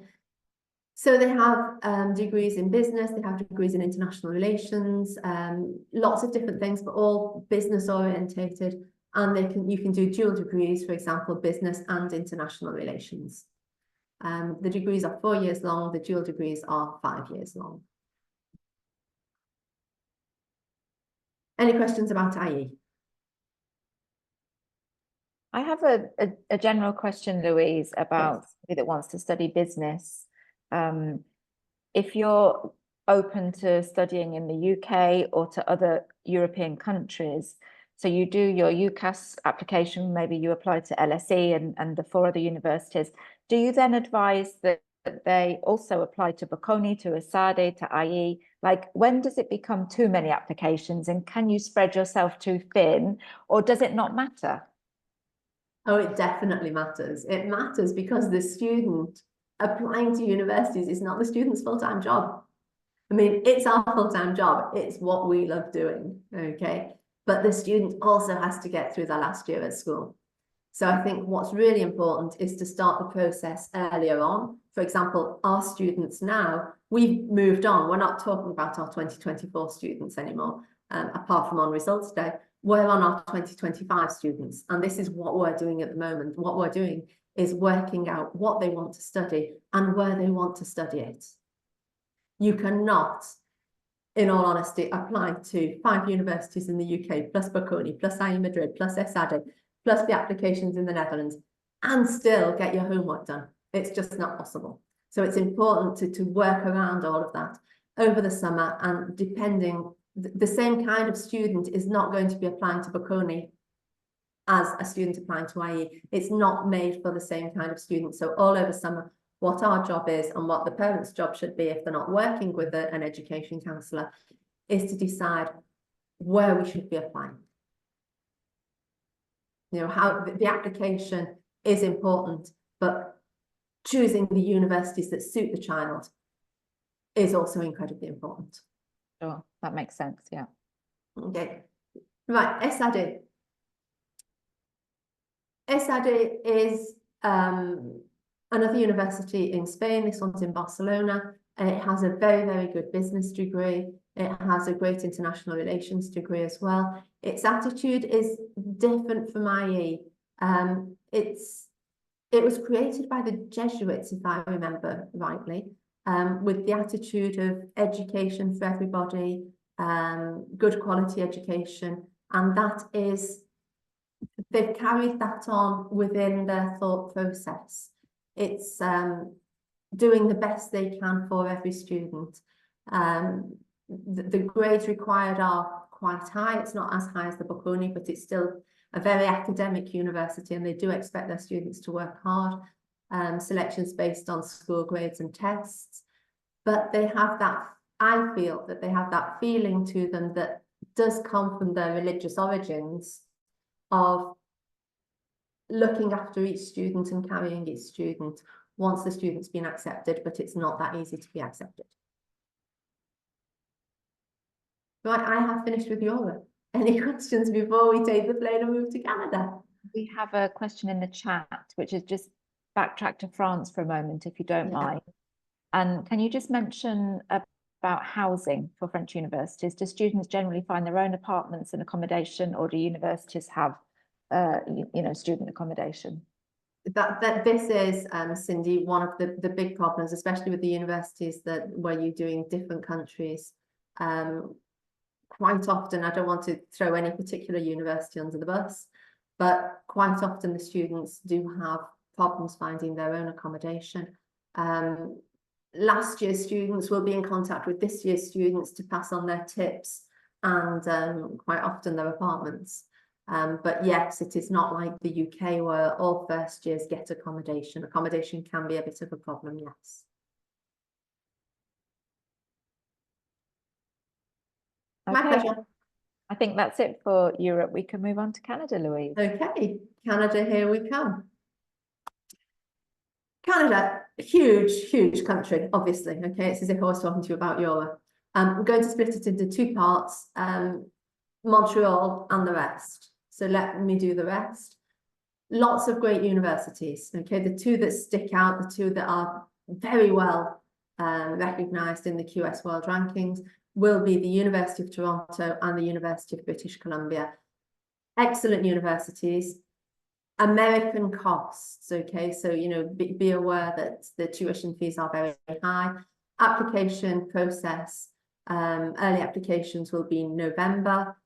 So they have degrees in business, they have degrees in international relations, lots of different things, but all business orientated. And you can do dual degrees, for example, business and international relations. The degrees are 4 years long, the dual degrees are 5 years long. Any questions about IE? I have a general question, Louise, about somebody that wants to study business. If you're open to studying in the UK or to other European countries, so you do your UCAS application, maybe you apply to LSE and the 4 other universities, do you then advise that they also apply to Bocconi, to ESADE, to IE? Like, when does it become too many applications, and can you spread yourself too thin, or does it not matter? Oh, it definitely matters. It matters because the student applying to universities is not the student's full-time job. I mean, it's our full-time job. It's what we love doing, okay? But the student also has to get through their last year at school. So I think what's really important is to start the process earlier on. For example, our students now, we've moved on. We're not talking about our 2024 students anymore, apart from on results day. We're on our 2025 students. And this is what we're doing at the moment. What we're doing is working out what they want to study and where they want to study it. You cannot, in all honesty, apply to 5 universities in the UK, plus Bocconi, plus IE Madrid, plus ESADE, plus the applications in the Netherlands, and still get your homework done. It's just not possible. So it's important to work around all of that over the summer, and depending, the same kind of student is not going to be applying to Bocconi as a student applying to IE. It's not made for the same kind of student. So all over summer, what our job is and what the parents' job should be if they're not working with an education counsellor is to decide where we should be applying. You know, how the application is important, but choosing the universities that suit the child is also incredibly important. Sure, that makes sense, yeah. Okay, right, ESADE. ESADE is another university in Spain. This one's in Barcelona. It has a very, very good business degree. It has a great international relations degree as well. Its attitude is different from IE. It was created by the Jesuits, if I remember rightly, with the attitude of education for everybody, good quality education, and that is, they've carried that on within their thought process. It's doing the best they can for every student. The grades required are quite high. It's not as high as the Bocconi, but it's still a very academic university, and they do expect their students to work hard. Selections based on school grades and tests, but they have that, I feel that they have that feeling to them that does come from their religious origins of looking after each student and carrying each student once the student's been accepted, but it's not that easy to be accepted. Right, I have finished with Europe. Any questions before we take the plane and move to Canada? We have a question in the chat, which is just backtrack to France for a moment, if you don't mind. And can you just mention about housing for French universities? Do students generally find their own apartments and accommodation, or do universities have, student accommodation? This is, Cindy, one of the big problems, especially with the universities where you're doing different countries. Quite often, I don't want to throw any particular university under the bus, but quite often the students do have problems finding their own accommodation. Last year's students will be in contact with this year's students to pass on their tips and quite often their apartments. But yes, it is not like the UK where all first years get accommodation. Accommodation can be a bit of a problem, yes. Okay. My pleasure. I think that's it for Europe. We can move on to Canada, Louise. Okay, Canada, here we come. Canada, huge, huge country, obviously. Okay, it's as if I was talking to you about Europe. We're going to split it into 2 parts. Montreal and the rest. So let me do the rest. Lots of great universities. Okay, the two that stick out, the two that are very well recognised in the QS World Rankings will be the University of Toronto and the University of British Columbia. Excellent universities. American costs, okay, so be aware that the tuition fees are very high. Application process, early applications will be in November.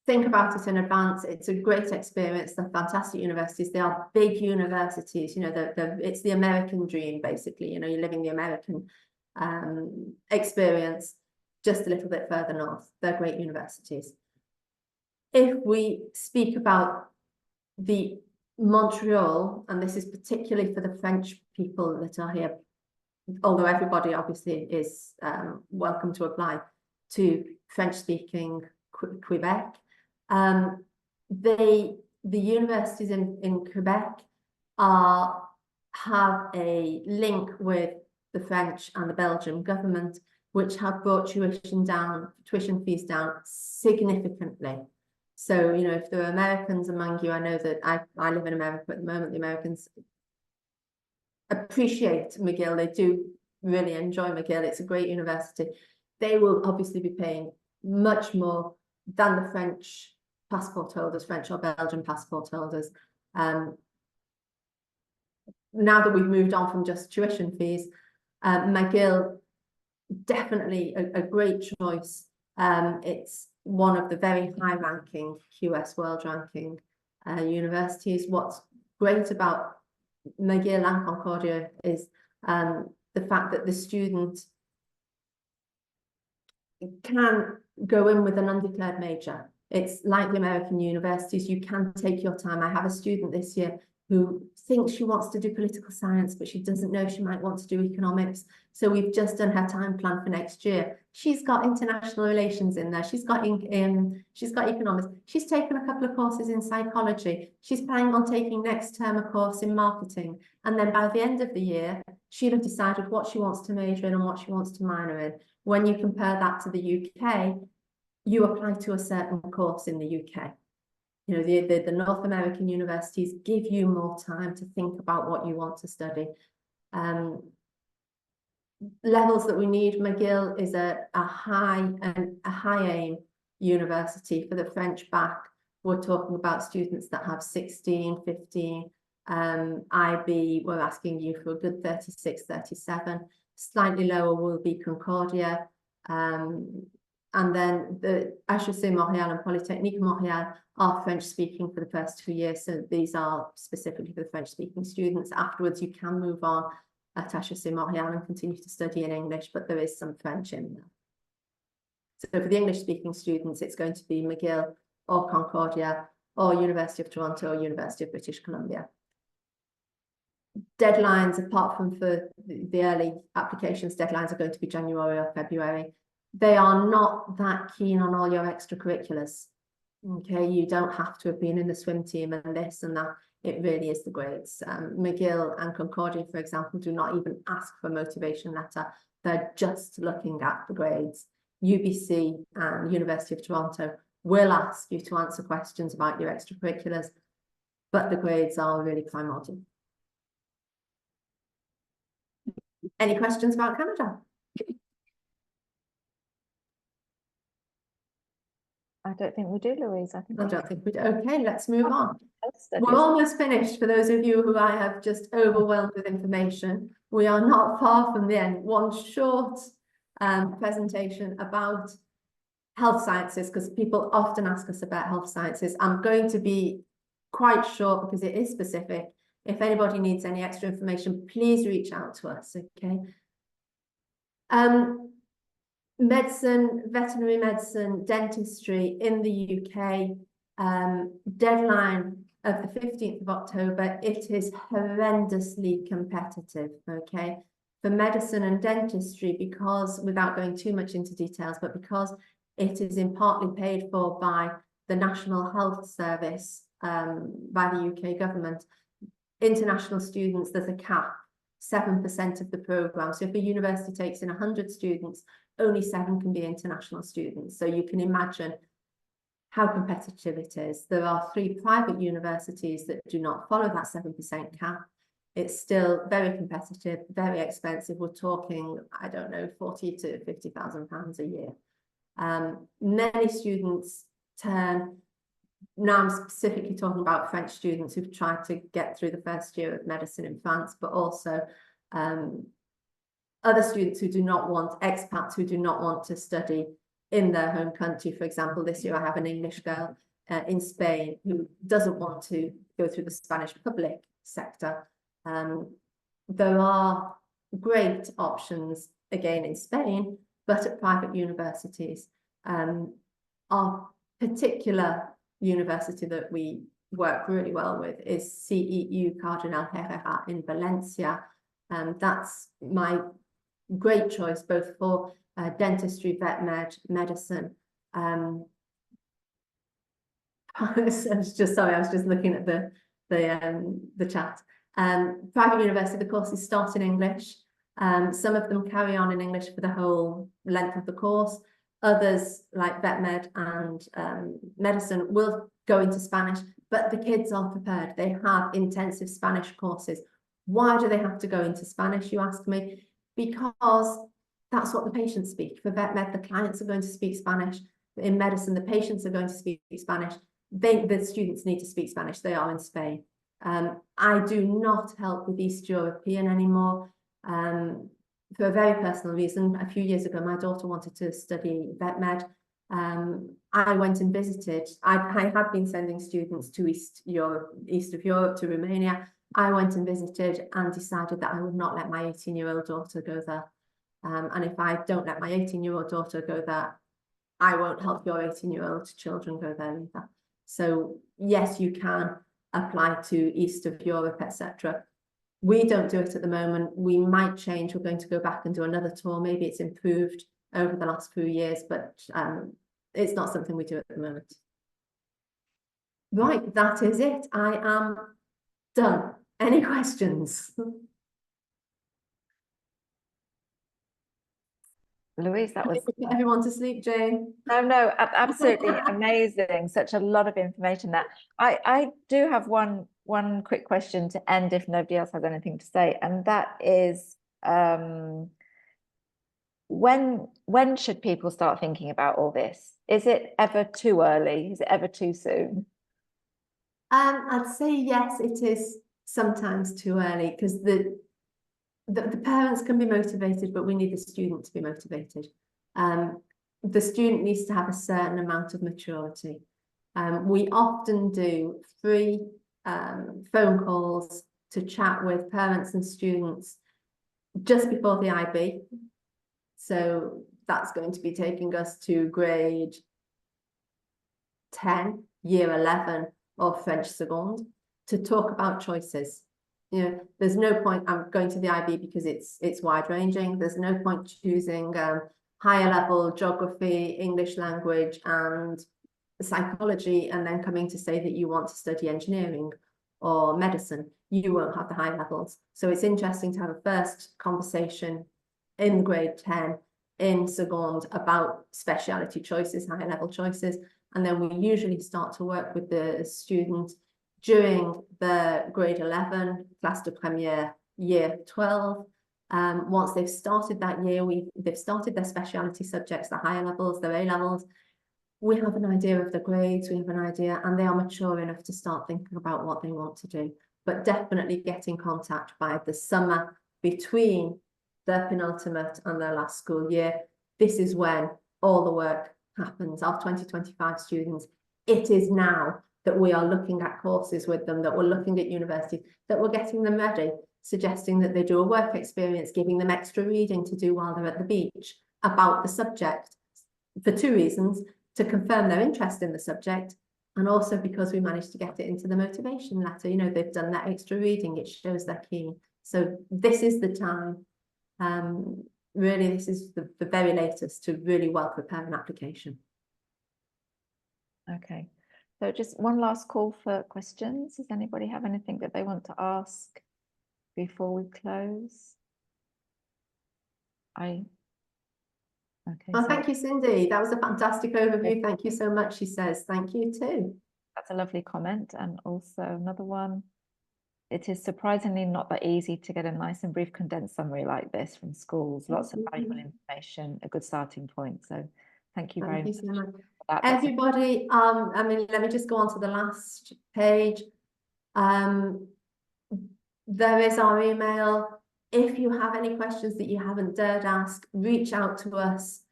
Think about it in advance. It's a great experience. They're fantastic universities. They are big universities. It's the American dream, basically. You're living the American experience just a little bit further north. They're great universities. If we speak about the Montreal, and this is particularly for the French people that are here, although everybody obviously is welcome to apply to French-speaking Quebec. The universities in Quebec have a link with the French and the Belgian government, which have brought tuition fees down significantly. So, if there are Americans among you, I know that I live in America at the moment, the Americans appreciate McGill. They do really enjoy McGill. It's a great university. They will obviously be paying much more than the French passport holders, French or Belgian passport holders. Now that we've moved on from just tuition fees, McGill, definitely a great choice. It's one of the very high-ranking QS World Ranking universities. What's great about McGill and Concordia is the fact that the student can go in with an undeclared major. It's like the American universities. You can take your time. I have a student this year who thinks she wants to do political science, but she doesn't know she might want to do economics. So we've just done her time plan for next year. She's got international relations in there. She's got economics. She's taken a couple of courses in psychology. She's planning on taking next term a course in marketing. And then by the end of the year, she'll have decided what she wants to major in and what she wants to minor in. When you compare that to the UK, you apply to a certain course in the UK. The North American universities give you more time to think about what you want to study. Levels that we need, McGill is a high aim university. For the French back, we're talking about students that have 16, 15. IB, we're asking you for a good 36, 37. Slightly lower will be Concordia. And then the HEC Montréal and Polytechnique Montréal are French-speaking for the first 2 years. So these are specifically for the French-speaking students. Afterwards, you can move on at HEC Montréal and continue to study in English, but there is some French in there. So for the English-speaking students, it's going to be McGill or Concordia or University of Toronto or University of British Columbia. Deadlines, apart from for the early applications, deadlines are going to be January or February. They are not that keen on all your extracurriculars. Okay, you don't have to have been in the swim team and this and that. It really is the grades. McGill and Concordia, for example, do not even ask for a motivation letter. They're just looking at the grades. UBC and University of Toronto will ask you to answer questions about your extracurriculars, but the grades are really primordial. Any questions about Canada? I don't think we do, Louise. I don't think we do. Okay, let's move on. Studies. We're almost finished. For those of you who I have just overwhelmed with information, we are not far from the end. One short presentation about health sciences, because people often ask us about health sciences. I'm going to be quite short because it is specific. If anybody needs any extra information, please reach out to us, okay? Medicine, veterinary medicine, dentistry in the UK, deadline of the 15th of October, it is horrendously competitive, okay? For medicine and dentistry, because, without going too much into details, but because it is in partly paid for by the National Health Service, by the UK government, international students, there's a cap, 7% of the programme. So if a university takes in 100 students, only 7 can be international students. So you can imagine how competitive it is. There are 3 private universities that do not follow that 7% cap. It's still very competitive, very expensive. We're talking, I don't know, 40 to 50,000 pounds a year. Many students turn, now I'm specifically talking about French students who've tried to get through the first year of medicine in France, but also other students who do not want, expats who do not want to study in their home country. For example, this year I have an English girl in Spain who doesn't want to go through the Spanish public sector. There are great options again in Spain, but at private universities. Our particular university that we work really well with is CEU Cardinal Herrera in Valencia. That's my great choice both for dentistry, vet med, medicine. I was just looking at the chat. Private university, the courses start in English. Some of them carry on in English for the whole length of the course. Others, like vet med and medicine, will go into Spanish, but the kids are prepared. They have intensive Spanish courses. Why do they have to go into Spanish, you ask me? Because that's what the patients speak. For vet med, the clients are going to speak Spanish. In medicine, the patients are going to speak Spanish. The students need to speak Spanish. They are in Spain. I do not help with East European anymore. For a very personal reason. A few years ago, my daughter wanted to study vet med. I went and visited. I had been sending students to East of Europe, to Romania. I went and visited and decided that I would not let my 18-year-old daughter go there. And if I don't let my 18-year-old daughter go there, I won't help your 18-year-old children go there either. So yes, you can apply to East of Europe, etc. We don't do it at the moment. We might change. We're going to go back and do another tour. Maybe it's improved over the last few years, but it's not something we do at the moment. Right, that is it. I am done. Any questions? Louise, that was Put everyone to sleep, Jane. no, absolutely amazing. Such a lot of information there. I do have one quick question to end if nobody else has anything to say, and that is when should people start thinking about all this? Is it ever too early? Is it ever too soon? I'd say yes, it is sometimes too early, because the parents can be motivated, but we need the student to be motivated. The student needs to have a certain amount of maturity. We often do free phone calls to chat with parents and students just before the IB. So that's going to be taking us to grade 10, year 11, or French seconde, to talk about choices. You know, there's no point, I'm going to the IB because it's wide ranging. There's no point choosing higher level geography, English language and psychology, and then coming to say that you want to study engineering or medicine. You won't have the high levels. So it's interesting to have a first conversation in grade 10 in seconde about speciality choices, higher level choices. And then we usually start to work with the student during the grade 11, classe de première, year 12. Once they've started that year, they've started their speciality subjects, the higher levels, their A levels. We have an idea of the grades, we have an idea, and they are mature enough to start thinking about what they want to do. But definitely get in contact by the summer between their penultimate and their last school year. This is when all the work happens. Our 2025 students, it is now that we are looking at courses with them, that we're looking at universities, that we're getting them ready, suggesting that they do a work experience, giving them extra reading to do while they're at the beach about the subject, for 2 reasons: to confirm their interest in the subject, and also because we managed to get it into the motivation letter. You know, they've done that extra reading, it shows they're keen. So this is the time. Really, this is the very latest to really well prepare an application. Okay, so just one last call for questions. Does anybody have anything that they want to ask before we close? Okay, Well, so thank you, Cindy. That was a fantastic overview. Thank you so much, she says. Thank you too. that's a lovely comment. And also another one. It is surprisingly not that easy to get a nice and brief condensed summary like this from schools. Lots of valuable information, a good starting point. So thank you very Thank you much so much. for that. That's a- Everybody, I mean, let me just go on to the last page. There is our email. If you have any questions that you haven't dared ask, reach out to us.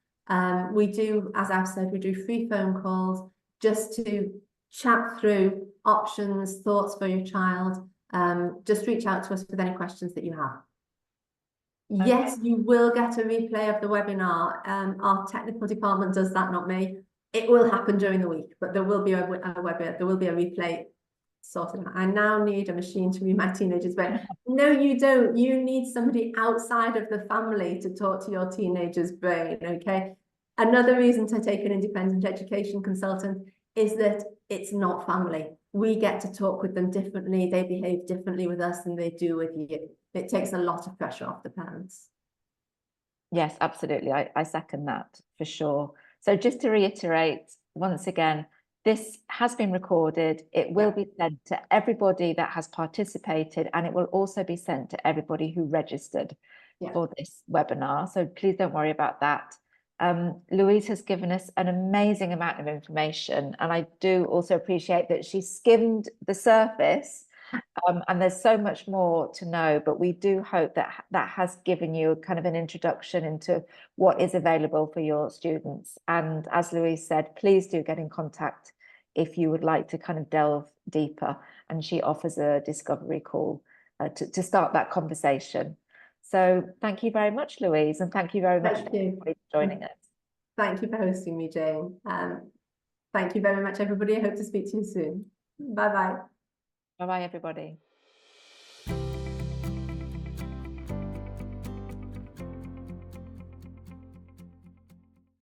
We do, as I've said, we do free phone calls just to chat through options, thoughts for your child. Just reach out to us with any questions that you have. Yes, you will get a replay of the webinar. Our technical department does that, not me. It will happen during the week, but there will be a replay sorted out. I now need a machine to read my teenager's brain. No, you don't. You need somebody outside of the family to talk to your teenager's brain, okay? Another reason to take an independent education consultant is that it's not family. We get to talk with them differently. They behave differently with us than they do with you. It takes a lot of pressure off the parents. Yes, absolutely. I second that for sure. So just to reiterate once again, this has been recorded. It will be sent to everybody that has participated, and it will also be sent to everybody who registered for this webinar. So please don't worry about that. Louise has given us an amazing amount of information, and I do also appreciate that she skimmed the surface, and there's so much more to know, but we do hope that that has given you kind of an introduction into what is available for your students. And as Louise said, please do get in contact if you would like to kind of delve deeper, and she offers a discovery call to start that conversation. So thank you very much, Louise, and thank you very much for joining us. Thank you for hosting me, Jane. Thank you very much, everybody. I hope to speak to you soon. Bye-bye. Bye-bye, everybody.